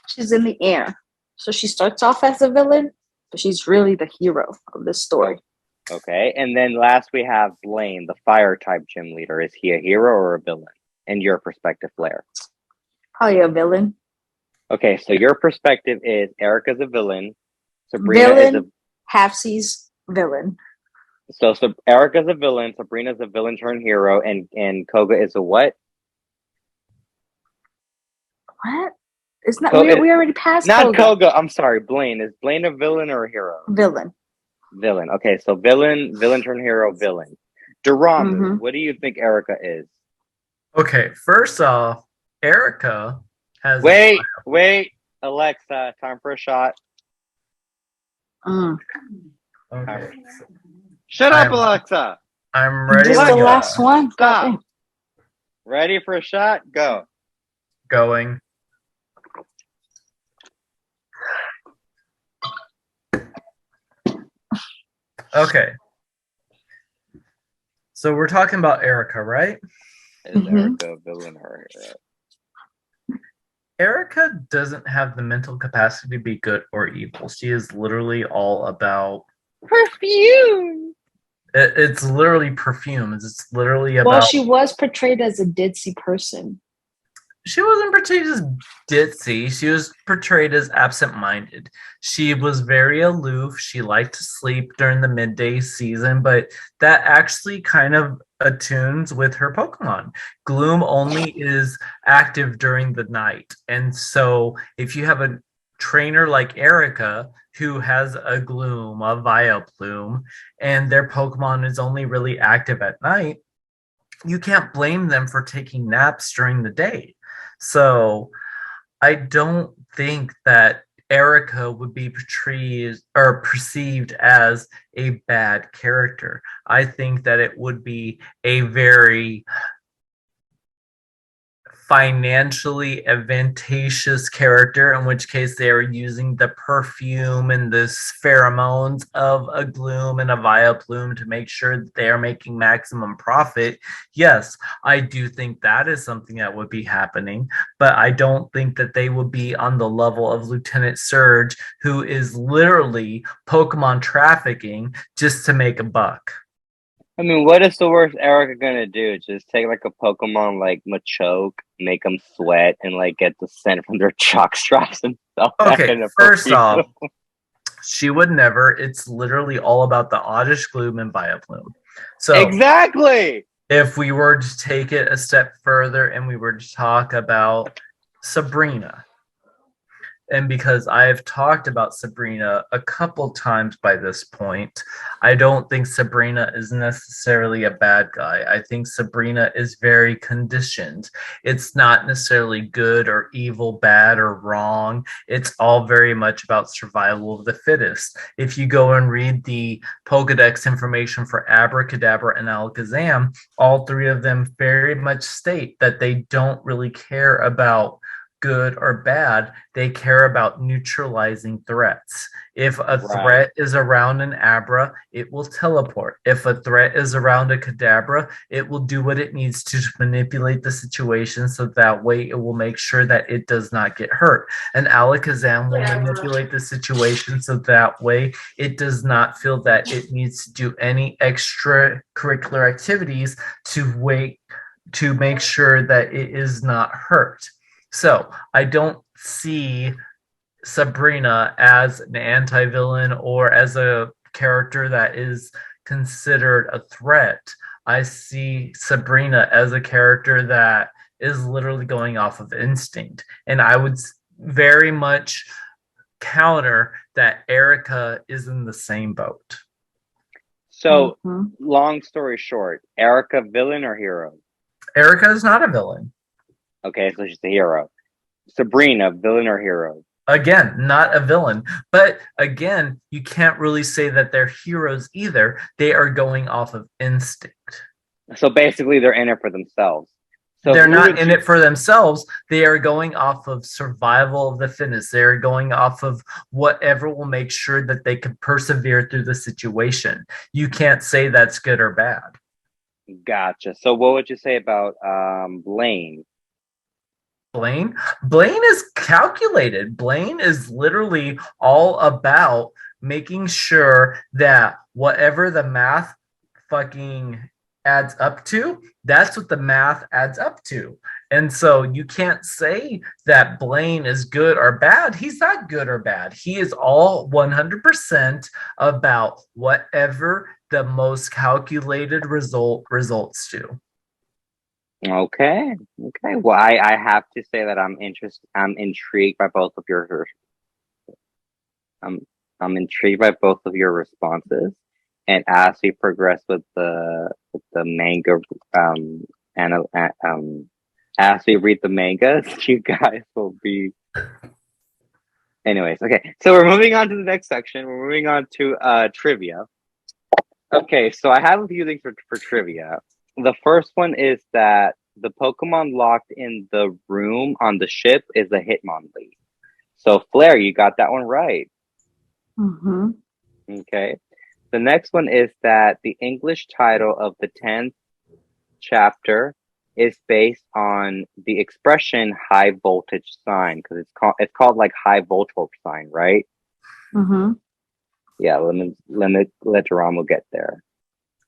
She's in the air. So she starts off as a villain, but she's really the hero of this story. Okay, and then last we have Blaine, the fire type gym leader. Is he a hero or a villain? In your perspective, Fleur? Probably a villain. Okay, so your perspective is Erica's a villain. Sabrina is a half-seas villain. So Erica's a villain, Sabrina's a villain turned hero, and Koga is a what? What? It's not. We already passed. Not Koga. I'm sorry, Blaine. Is Blaine a villain or a hero? Villain. Villain. Okay, so villain turned hero, villain. Daramu, what do you think Erica is? Okay, first off, Erica has. Wait, Alexa, time for a shot. Okay. Shut up, Alexa. I'm ready. Just the last one. Stop. Ready for a shot? Go. Going. Okay. So we're talking about Erica, right? Is Erica a villain or a hero? Erica doesn't have the mental capacity to be good or evil. She is literally all about perfume. It's literally perfume. It's literally about. Well, she was portrayed as a ditzy person. She wasn't portrayed as ditzy. She was portrayed as absent-minded. She was very aloof. She liked to sleep during the midday season, but that actually kind of attunes with her Pokemon. Gloom only is active during the night. And so if you have a trainer like Erica who has a Gloom, a Vileplume, and their Pokemon is only really active at night, you can't blame them for taking naps during the day. So I don't think that Erica would be portrayed or perceived as a bad character. I think that it would be a very financially advantageous character, in which case they are using the perfume and the pheromones of a gloom and a Vileplume to make sure that they are making maximum profit. Yes, I do think that is something that would be happening, but I don't think that they would be on the level of Lieutenant Surge, who is literally Pokemon trafficking just to make a buck. I mean, what is the worst Erica gonna do? Just take like a Pokemon like Machoke, make them sweat, and like get the scent from their chalk straps and stuff back Okay, in the first perfume. off, she would never. It's literally all about the Oddish Gloom and Vileplume. So Exactly. if we were to take it a step further and we were to talk about Sabrina, and because I have talked about Sabrina a couple times by this point, I don't think Sabrina is necessarily a bad guy. I think Sabrina is very conditioned. It's not necessarily good or evil, bad or wrong. It's all very much about survival of the fittest. If you go and read the Pokedex information for Abracadabra and Alakazam, all three of them very much state that they don't really care about good or bad. They care about neutralizing threats. If a threat is around an Abra, it will teleport. If a threat is around a Kadabra, it will do what it needs to manipulate the situation so that way it will make sure that it does not get hurt. And Alakazam will manipulate the situation so that way it does not feel that it needs to do any extracurricular activities to make sure that it is not hurt. So I don't see Sabrina as an anti-villain or as a character that is considered a threat. I see Sabrina as a character that is literally going off of instinct. And I would very much counter that Erica is in the same boat. So, long story short, Erica, villain or hero? Erica is not a villain. Okay, so she's a hero. Sabrina, villain or hero? Again, not a villain. But again, you can't really say that they're heroes either. They are going off of instinct. So basically, they're in it for themselves. So they're not in it for themselves. They are going off of survival of the fittest. They're going off of whatever will make sure that they can persevere through the situation. You can't say that's good or bad. Gotcha. So what would you say about Blaine? Blaine is calculated. Blaine is literally all about making sure that whatever the math fucking adds up to, that's what the math adds up to. And so you can't say that Blaine is good or bad. He's not good or bad. He is all 100% about whatever the most calculated results to. Okay. Well, I have to say that I'm intrigued by both of your I'm intrigued by both of your responses, and as we progress with the manga as we read the mangas, you guys will be. Anyways, okay. So we're moving on to the next section. We're moving on to trivia. Okay, so I have a few things for trivia. The first one is that the Pokemon locked in the room on the ship is a Hitmonlee. So, Fleur, you got that one right. Mm-hmm. Okay. The next one is that the English title of the 10th chapter is based on the expression high voltage sign, because it's called like high Voltorb sign, right? Mm-hmm. Yeah, let Daramu get there.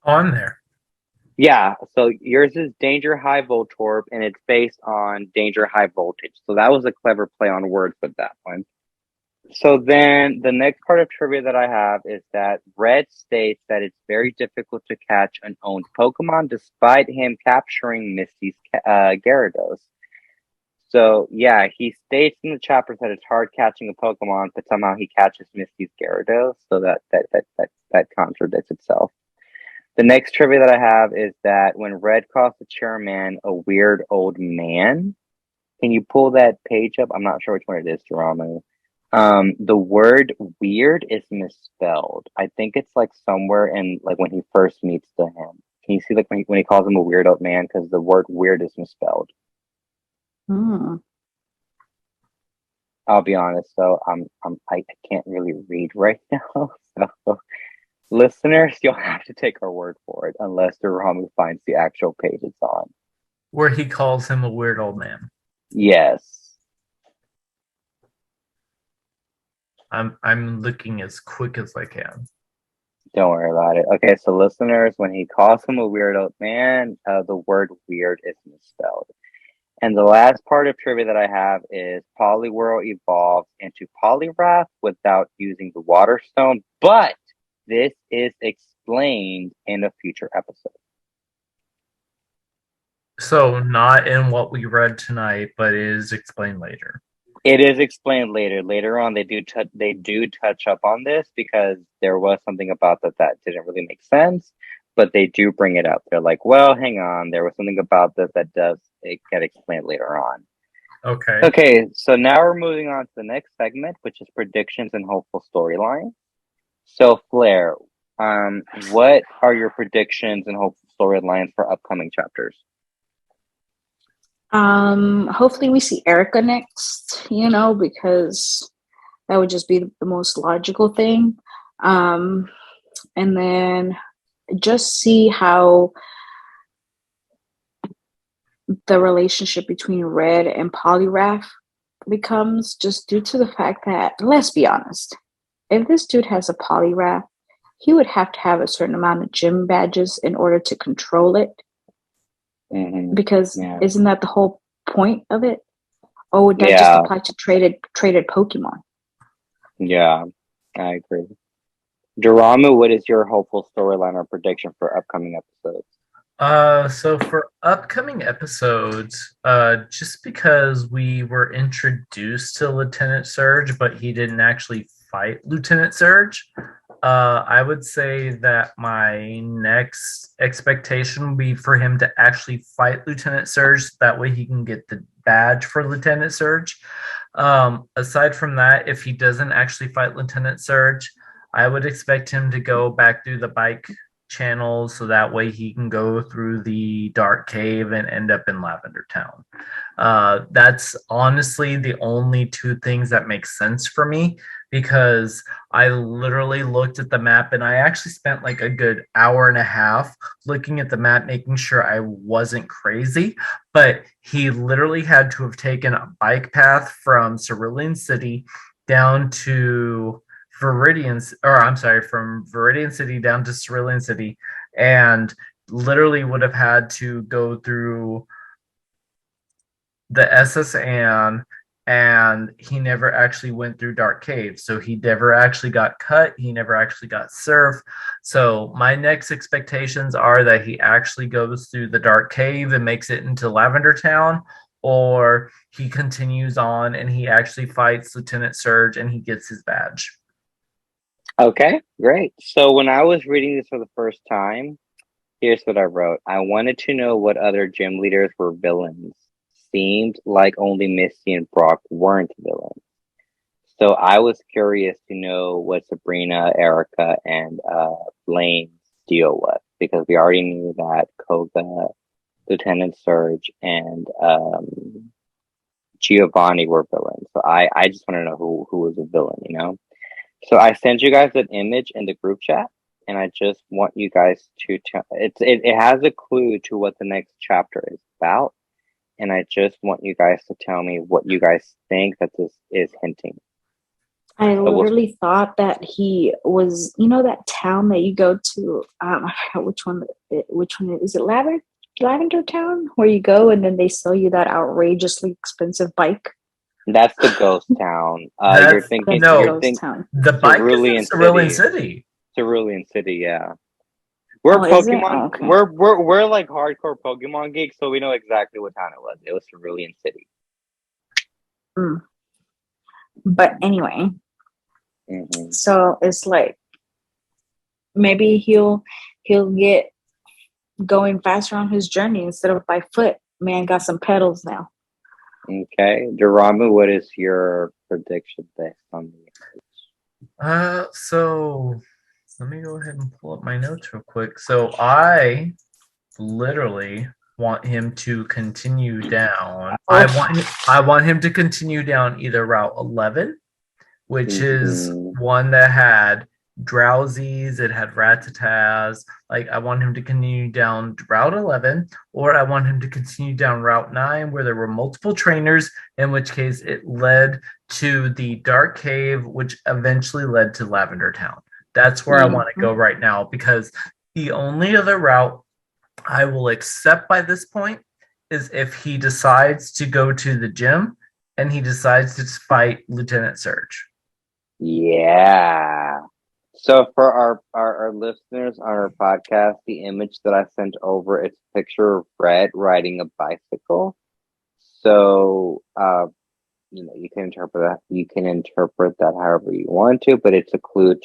On there. Yeah, so yours is Danger High Voltorb, and it's based on Danger High Voltage. So that was a clever play on words with that one. So then the next part of trivia that I have is that Red states that it's very difficult to catch an owned Pokemon despite him capturing Misty's Gyarados. So yeah, he states in the chapter that it's hard catching a Pokemon, but somehow he catches Misty's Gyarados. So that contradicts itself. The next trivia that I have is that when Red calls the chairman a weird old man, can you pull that page up? I'm not sure which one it is, Daramu. The word weird is misspelled. I think it's like somewhere in like when he first meets to him. Can you see like when he calls him a weird old man because the word weird is misspelled? Hmm. I'll be honest though, I can't really read right now. So listeners, you'll have to take our word for it unless Daramu finds the actual page it's on. Where he calls him a weird old man. Yes. I'm looking as quick as I can. Don't worry about it. Okay, so listeners, when he calls him a weird old man, the word weird is misspelled. And the last part of trivia that I have is Poliwhirl evolves into Poliwrath without using the Water Stone, but this is explained in a future episode. So not in what we read tonight, but is explained later. It is explained later. Later on, they do touch up on this because there was something about that didn't really make sense, but they do bring it up. They're like, "Well, hang on, there was something about this that does get explained later on." Okay. Okay, so now we're moving on to the next segment, which is predictions and hopeful storylines. So, Fleur, what are your predictions and hopeful storylines for upcoming chapters? Hopefully we see Erica next, because that would just be the most logical thing. And then just see how the relationship between Red and Poliwrath becomes, just due to the fact that, let's be honest, if this dude has a Poliwrath, he would have to have a certain amount of gym badges in order to control it. Mm-hmm. Because Yeah. isn't that the whole point of it? Or would that just apply to traded Pokemon? Yeah, I agree. Daramu, what is your hopeful storyline or prediction for upcoming episodes? So for upcoming episodes, just because we were introduced to Lieutenant Surge, but he didn't actually fight Lieutenant Surge, I would say that my next expectation would be for him to actually fight Lieutenant Surge. That way he can get the badge for Lieutenant Surge. Aside from that, if he doesn't actually fight Lieutenant Surge, I would expect him to go back through the bike channels so that way he can go through the dark cave and end up in Lavender Town. That's honestly the only two things that make sense for me, because I literally looked at the map and I actually spent like a good hour and a half looking at the map, making sure I wasn't crazy. But he literally had to have taken a bike path from Vermillion City down to from Vermillion City down to Cerulean City, and literally would have had to go through the S.O.S.S.Anne, and he never actually went through Dark Cave. So he never actually got cut. He never actually got surf. So my next expectations are that he actually goes through the Dark Cave and makes it into Lavender Town, or he continues on and he actually fights Lieutenant Surge and he gets his badge. Okay, great. So when I was reading this for the first time, here's what I wrote. I wanted to know what other gym leaders were villains. Seemed like only Misty and Brock weren't villains. So I was curious to know what Sabrina, Erica, and Blaine's deal was, because we already knew that Koga, Lieutenant Surge, and Giovanni were villains. So I just want to know who was a villain, you know? So I sent you guys an image in the group chat, and I just want you guys to tell it has a clue to what the next chapter is about, and I just want you guys to tell me what you guys think that this is hinting. I literally thought that he was, that town that you go to. I forgot which one. Which one is it? Lavender Town, where you go and then they sell you that outrageously expensive bike. That's the ghost town. You're thinking the bike is in Cerulean City. Cerulean City, yeah. We're Pokemon. Okay. We're like hardcore Pokemon geeks, so we know exactly what town it was. It was Vermillion City. But anyway, so it's like maybe he'll get going faster on his journey instead of by foot. Man got some pedals now. Okay, Daramu, what is your prediction based on the So let me go ahead and pull up my notes real quick. So I literally want him to continue down. I want him to continue down either Route 11, which is Mhm. one that had Drowsies, it had Ratatas. Like, I want him to continue down Route 11, or I want him to continue down Route 9, where there were multiple trainers, in which case it led to the Dark Cave, which eventually led to Lavender Town. That's where I want to go right now, because the only other route I will accept by this point is if he decides to go to the gym and he decides to fight Lieutenant Surge. Yeah. So for our listeners on our podcast, the image that I sent over, it's a picture of Red riding a bicycle. So you can interpret that however you want to, but it's a clue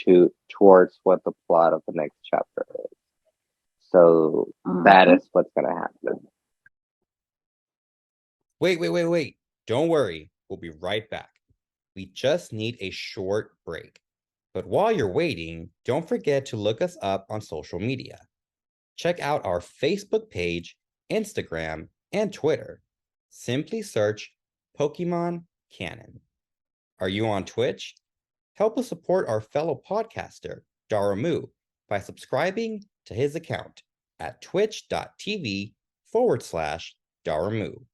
towards what the plot of the next chapter is. So that is what's gonna happen. Wait. Don't worry. We'll be right back. We just need a short break. But while you're waiting, don't forget to look us up on social media. Check out our Facebook page, Instagram, and Twitter. Simply search Pokemon Canon. Are you on Twitch? Help us support our fellow podcaster, Daramu, by subscribing to his account at twitch.tv/Daramu.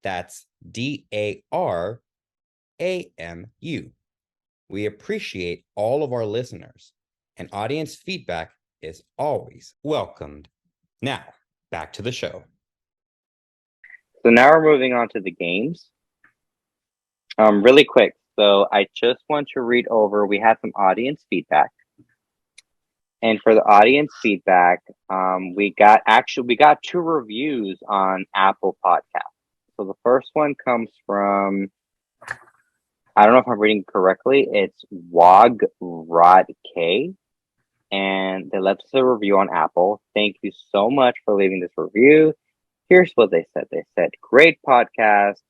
That's DARAMU. We appreciate all of our listeners, and audience feedback is always welcomed. Now, back to the show. So now we're moving on to the games. Really quick. So I just want to read over. We had some audience feedback, and for the audience feedback, we got two reviews on Apple Podcasts. So the first one comes from, I don't know if I'm reading correctly. It's Wog Rod K, and they left us a review on Apple. Thank you so much for leaving this review. Here's what they said. They said, Great podcast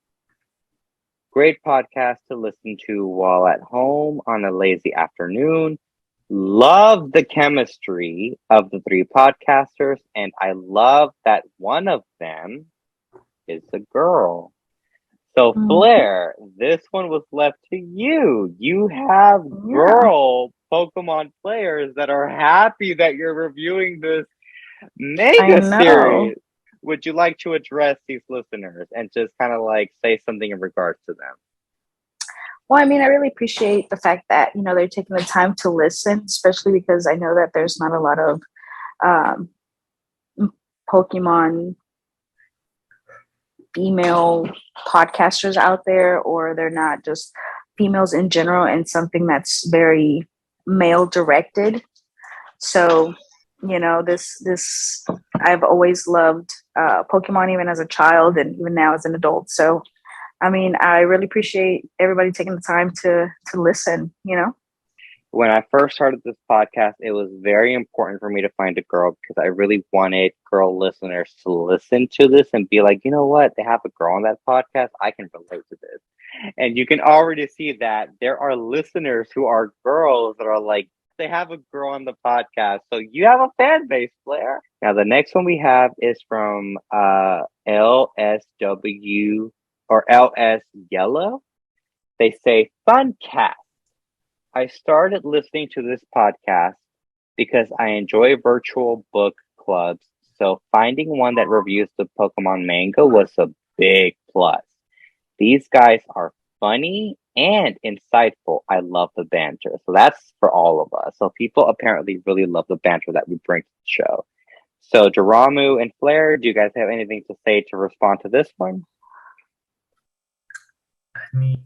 to listen to while at home on a lazy afternoon. Love the chemistry of the three podcasters, and I love that one of them is a girl. So, Fleur, this one was left to you. You have girl Pokemon players that are happy that you're reviewing this mega series. Would you like to address these listeners and just kind of like say something in regards to them? Well, I mean, I really appreciate the fact that, they're taking the time to listen, especially because I know that there's not a lot of Pokemon female podcasters out there, or they're not just females in general, and something that's very male directed. So, this I've always loved Pokemon, even as a child and even now as an adult. So, I mean, I really appreciate everybody taking the time to listen, When I first started this podcast, it was very important for me to find a girl because I really wanted girl listeners to listen to this and be like, you know what? They have a girl on that podcast. I can relate to this. And you can already see that there are listeners who are girls that are like, they have a girl on the podcast. So you have a fan base, Blair. Now, the next one we have is from LSW or LS Yellow. They say, Fun Cat. I started listening to this podcast because I enjoy virtual book clubs. So finding one that reviews the Pokemon manga was a big plus. These guys are funny and insightful. I love the banter. So that's for all of us. So people apparently really love the banter that we bring to the show. So Daramu and Fleur, do you guys have anything to say to respond to this one? I mean,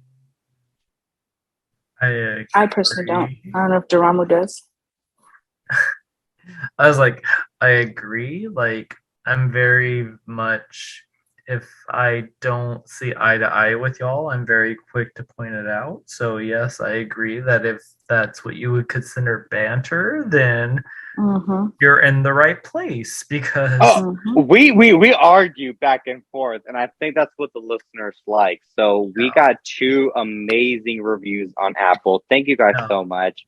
I personally don't. I don't know if Daramu does. I was like, I agree. Like, I'm very much if I don't see eye to eye with y'all, I'm very quick to point it out. So yes, I agree that if that's what you would consider banter, then Mm-hmm. you're in the right place because Oh, Mm-hmm. we argue back and forth, and I think that's what the listeners like. So we got 2 amazing reviews on Apple. Thank you guys No. so much.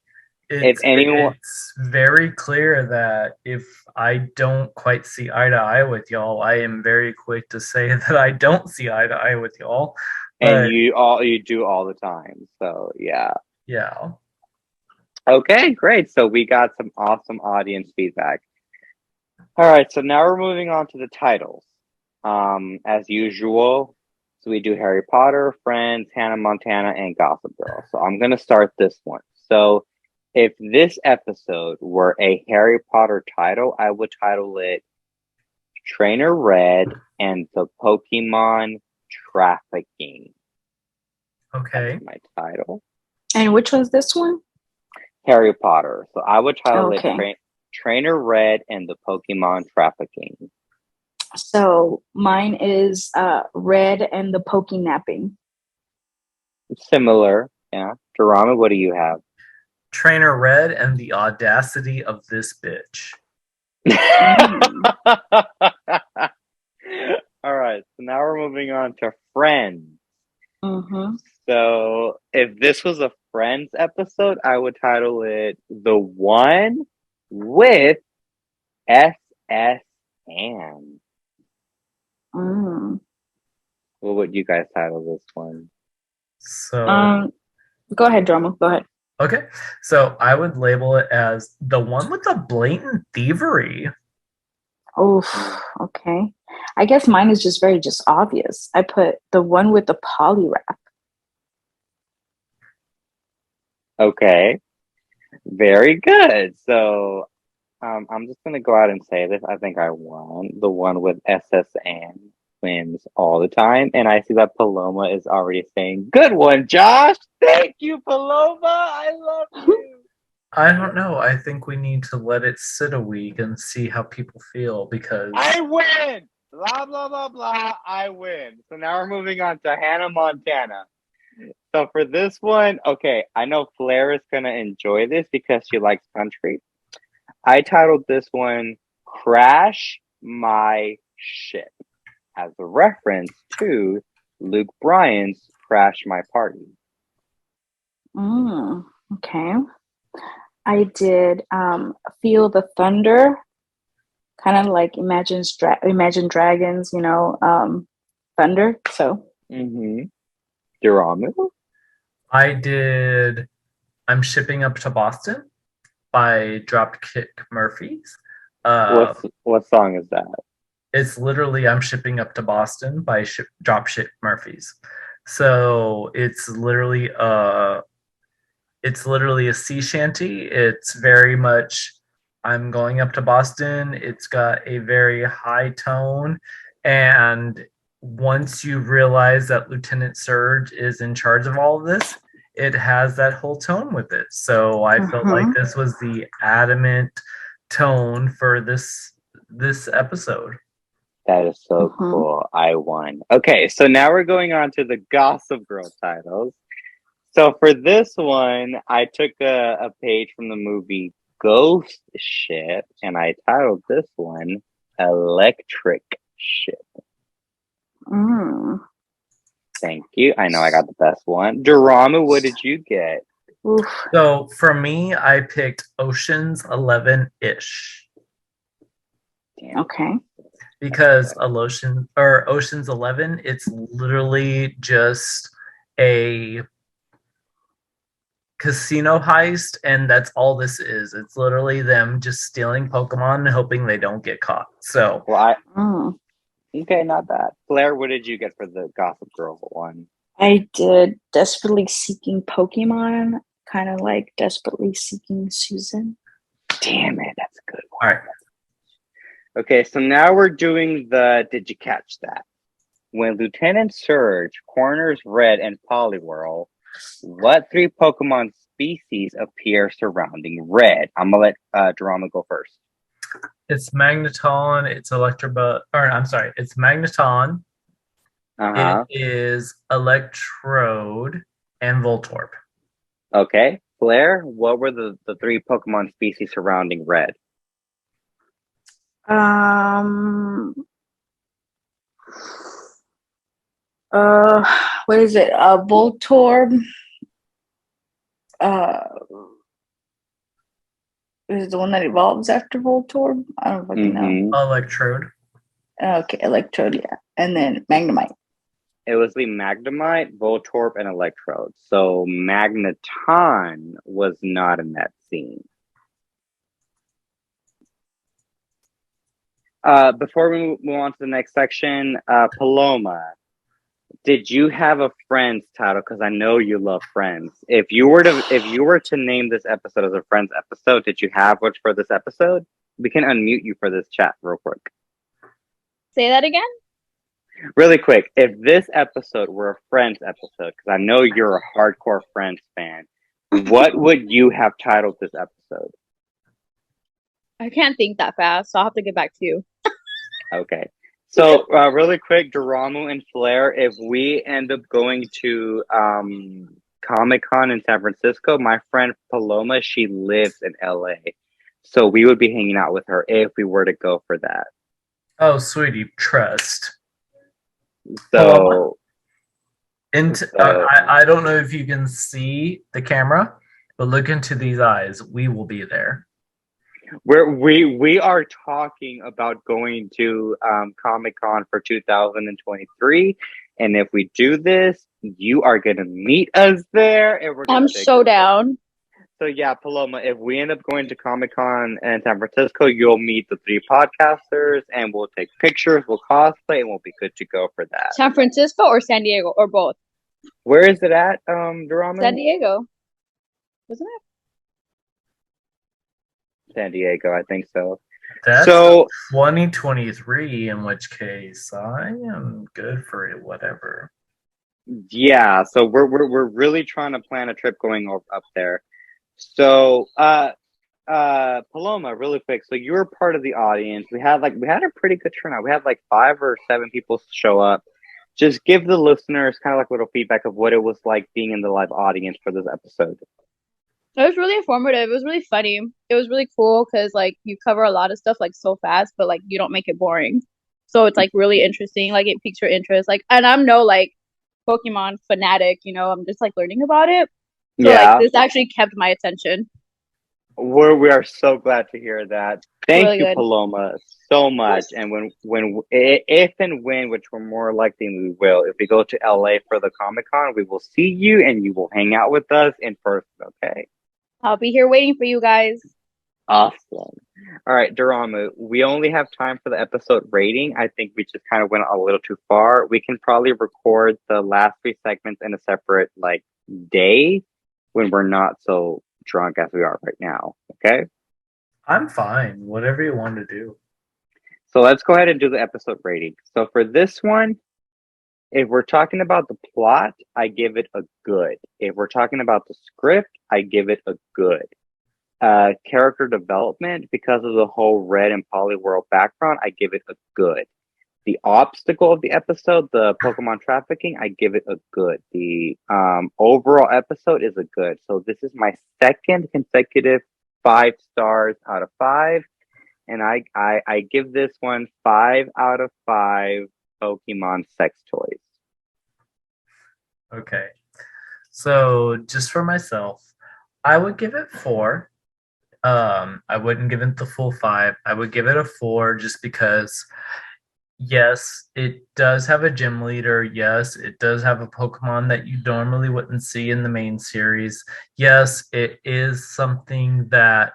If anyone, it's very clear that if I don't quite see eye to eye with y'all, I am very quick to say that I don't see eye to eye with y'all. and But you do all the time. So yeah. yeah. Okay, great. So we got some awesome audience feedback. All right, so now we're moving on to the titles. As usual, so we do Harry Potter, Friends, Hannah Montana, and Gossip Girl. So I'm gonna start this one. So if this episode were a Harry Potter title, I would title it Trainer Red and the Pokemon Trafficking. Okay. That's my title. And which was this one? Harry Potter. So I would title Okay. it Trainer Red and the Pokemon Trafficking. So mine is Red and the Pokenapping. Similar, yeah. Daramu, what do you have? Trainer Red and the audacity of this bitch. All right, so now we're moving on to Friends. Mm-hmm. So if this was a Friends episode, I would title it The One with S.S.Anne. Mm. What would you guys title this one? So Go ahead, Drama. Go ahead. okay. So I would label it as the one with the blatant thievery. Oh, okay. I guess mine is just very obvious. I put the one with the polyrap. Okay, very good. So I'm just gonna go out and say this. I think I won. The one with S.S.Anne wins all the time, and I see that Paloma is already saying, "Good one, Josh. Thank you, Paloma. I love you." I don't know. I think we need to let it sit a week and see how people feel because I win. Blah blah blah blah. I win. So now we're moving on to Hannah Montana. So for this one, okay, I know Fleur is gonna enjoy this because she likes country. I titled this one Crash My Ship as a reference to Luke Bryan's Crash My Party. Okay. I did Feel the Thunder, kind of like Imagine Dragons, thunder. So Daramu? I did I'm Shipping Up to Boston by Dropkick Murphys. What song is that? It's literally I'm Shipping Up to Boston by Dropkick Murphys. So it's literally a sea shanty. It's very much I'm going up to Boston. It's got a very high tone, and once you realize that Lieutenant Surge is in charge of all of this, it has that whole tone with it. So I felt like this was the adamant tone for this episode. That is so cool. I won. Okay, so now we're going on to the Gossip Girl titles. So for this one, I took a page from the movie Ghost Ship, and I titled this one Electric Ship. Thank you. I know I got the best one. Daramu, what did you get? Oof. So for me, I picked Ocean's 11-ish. Okay. Because Ocean's 11, it's literally just a casino heist, and that's all this is. It's literally them just stealing Pokemon and hoping they don't get caught. So, okay, not bad. Fleur, what did you get for the Gossip Girl one? I did Desperately Seeking Pokemon, kind of like Desperately Seeking Susan. Damn it, that's a good one. All right. Okay, so now we're doing the Did You Catch That? When Lieutenant Surge corners Red and Poliwhirl, what 3 Pokemon species appear surrounding Red? I'm gonna let Drama go first. It's Magneton, it's Electabuzz, or I'm sorry, it's Magneton, Uh-huh. It is Electrode and Voltorb. Okay. Fleur, what were the three Pokemon species surrounding red? Um. What is it? Voltorb. Uh, is it the one that evolves after Voltorb? I don't fucking know. Mm-hmm. Electrode. Okay, Electrode, yeah, and then Magnemite. It was the Magnemite, Voltorb, and Electrode. So Magneton was not in that scene. Before we move on to the next section, Paloma, did you have a Friends title? Because I know you love Friends. If you were to name this episode as a Friends episode, did you have one for this episode? We can unmute you for this chat real quick. Say that again? Really quick, if this episode were a Friends episode, because I know you're a hardcore Friends fan, what would you have titled this episode? I can't think that fast, so I'll have to get back to you. Okay. So, really quick, Daramu and Fleur, if we end up going to Comic-Con in San Francisco, my friend Paloma, she lives in LA. So we would be hanging out with her if we were to go for that. Oh, sweetie, trust. So, I don't know if you can see the camera, but look into these eyes. We will be there. we are talking about going to Comic-Con for 2023, and if we do this, you are gonna meet us there, and we're gonna I'm so down. So yeah, Paloma, if we end up going to Comic-Con in San Francisco, you'll meet the three podcasters, and we'll take pictures, we'll cosplay, and we'll be good to go for that. San Francisco or San Diego or both? Where is it at, Daramu? San Diego, wasn't it? San Diego, I think so. That's So 2023, in which case I am good for it, whatever. yeah, so we're really trying to plan a trip going up there. So Paloma, really quick. So you were part of the audience. We had a pretty good turnout. We had like 5 or 7 people show up. Just give the listeners kind of like a little feedback of what it was like being in the live audience for this episode. It was really informative. It was really funny. It was really cool because like you cover a lot of stuff like so fast, but like you don't make it boring. So it's like really interesting. Like it piques your interest. Like, and I'm no like Pokemon fanatic. You know, I'm just like learning about it. So Yeah, like this actually kept my attention. we are so glad to hear that. Thank Really you, good. Paloma, so much. And if and when, which we're more likely we will, if we go to LA for the Comic-Con, we will see you and you will hang out with us in person. Okay. I'll be here waiting for you guys. Awesome. All right, Daramu, we only have time for the episode rating. I think we just kind of went a little too far. We can probably record the last 3 segments in a separate like day when we're not so drunk as we are right now. Okay? I'm fine. Whatever you want to do. So let's go ahead and do the episode rating. So for this one, if we're talking about the plot, I give it a good. If we're talking about the script, I give it a good. Character development, because of the whole red and polyworld background, I give it a good. The obstacle of the episode, the Pokemon trafficking, I give it a good. The overall episode is a good. So this is my second consecutive 5 stars out of 5. And I give this one 5 out of 5 Pokemon sex toys. Okay. So just for myself, I would give it 4. I wouldn't give it the full 5. I would give it a 4 just because, yes, it does have a gym leader. Yes, it does have a Pokemon that you normally wouldn't see in the main series. Yes, it is something that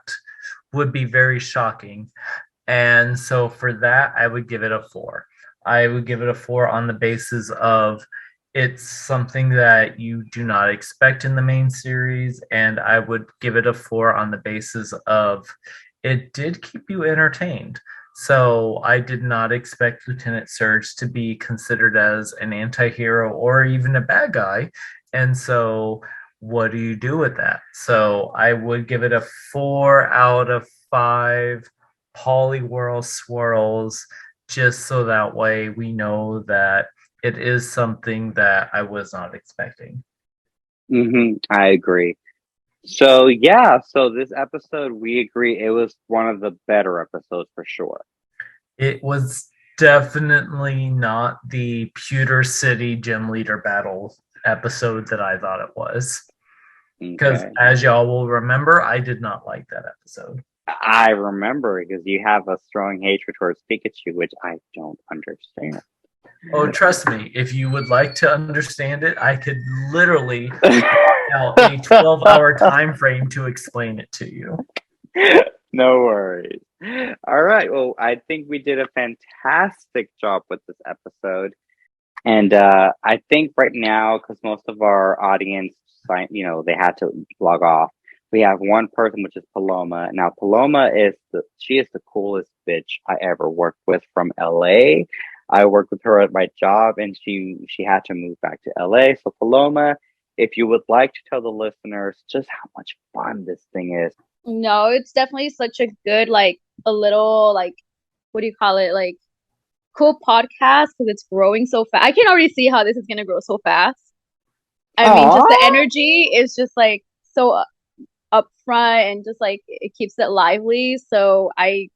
would be very shocking. And so for that, I would give it a 4. I would give it a 4 on the basis of it's something that you do not expect in the main series, and I would give it a 4 on the basis of it did keep you entertained. So I did not expect Lieutenant Surge to be considered as an anti-hero or even a bad guy. And so what do you do with that? So I would give it a 4 out of 5 Poliwhirl swirls, just so that way we know that it is something that I was not expecting. I agree. So yeah, so this episode we agree it was one of the better episodes for sure. It was definitely not the Pewter City gym leader battle episode that I thought it was. Because Okay. as y'all will remember, I did not like that episode. I remember because you have a strong hatred towards Pikachu, which I don't understand. Oh, trust me, if you would like to understand it, I could literally out a 12-hour time frame to explain it to you. No worries. All right. Well, I think we did a fantastic job with this episode. And I think right now, because most of our audience, they had to log off. We have one person, which is Paloma. Now, Paloma she is the coolest bitch I ever worked with from LA. I worked with her at my job, and she had to move back to LA. So, Paloma, if you would like to tell the listeners just how much fun this thing is. No, it's definitely such a good, like, a little, like, what do you call it? Like, cool podcast because it's growing so fast. I can already see how this is going to grow so fast. I mean, just the energy is just, like, so upfront and just, like, it keeps it lively. So I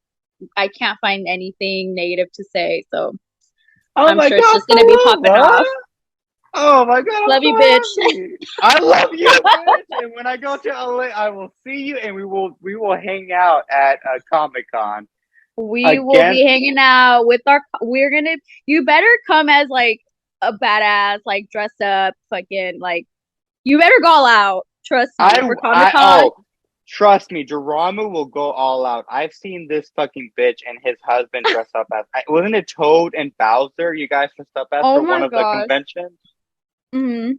can't find anything negative to say. So I'm sure it's just going to be popping off. Oh my god! Love you, bitch. I love you, bitch. And when I go to LA, I will see you, and we will hang out at Comic-Con. We will be hanging out with you better come as like a badass, like dressed up, fucking like. You better go all out. Trust me for Comic-Con. Trust me, Daramu will go all out. I've seen this fucking bitch and his husband dress up as. Wasn't it Toad and Bowser? You guys dressed up as for one of the conventions. Mm-hmm.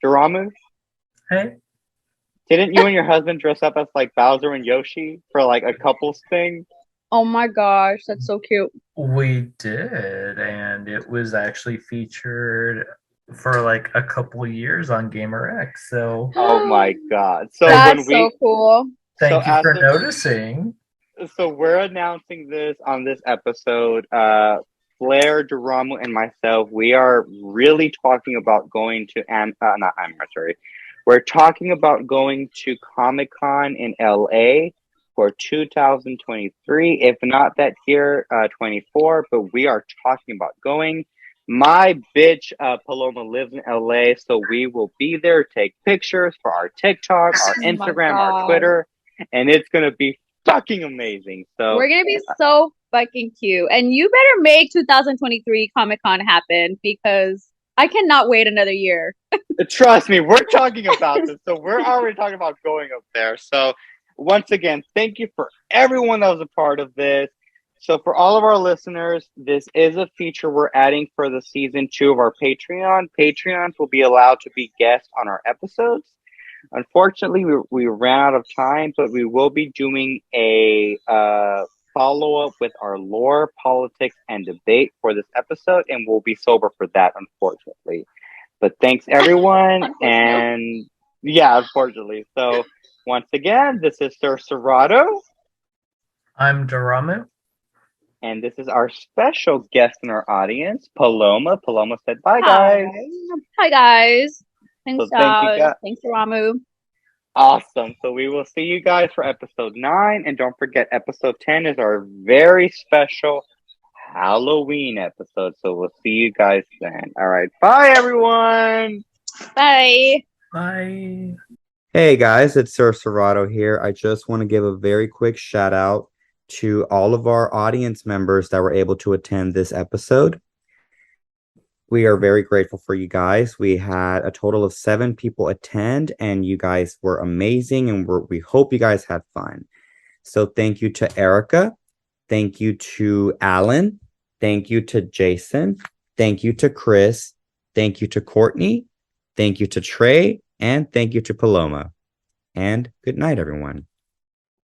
Daramu? Hey? Didn't you and your husband dress up as like Bowser and Yoshi for like a couple's thing? Oh my gosh, that's so cute. We did, and it was actually featured for like a couple years on Gamer X. So oh my god. So that's so cool. Thank you for noticing. So we're announcing this on this episode. Fleur, Daramu, and myself, we are really talking about going to not anniversary. We're talking about going to Comic-Con in LA for 2023, if not that year, 24. But we are talking about going. My bitch, Paloma, lives in LA, so we will be there, take pictures for our TikTok, our Instagram, our Twitter, and it's gonna be fucking amazing. So we're gonna be so fucking cute, and you better make 2023 Comic-Con happen because I cannot wait another year. Trust me, we're talking about this, so we're already talking about going up there. So once again, thank you for everyone that was a part of this. So for all of our listeners, this is a feature we're adding for the season 2 of our Patreon. Patreons will be allowed to be guests on our episodes. Unfortunately, we ran out of time, but we will be doing a follow-up with our lore, politics, and debate for this episode, and we'll be sober for that, unfortunately. But thanks, everyone, and yeah, unfortunately. So once again, this is SirSerrato. I'm Daramu. And this is our special guest in our audience, Paloma. Paloma said, bye, guys. Hi, guys. Thanks, so thank you, guys. Thanks, Daramu. Awesome. So we will see you guys for episode 9. And don't forget, episode 10 is our very special Halloween episode. So we'll see you guys then. All right. Bye, everyone. Bye. Bye. Hey, guys. It's SirSerrato here. I just want to give a very quick shout out to all of our audience members that were able to attend this episode. We are very grateful for you guys. We had a total of 7 people attend, and you guys were amazing, and we hope you guys had fun. So thank you to Erica. Thank you to Alan. Thank you to Jason. Thank you to Chris. Thank you to Courtney. Thank you to Trey. And thank you to Paloma. And good night, everyone.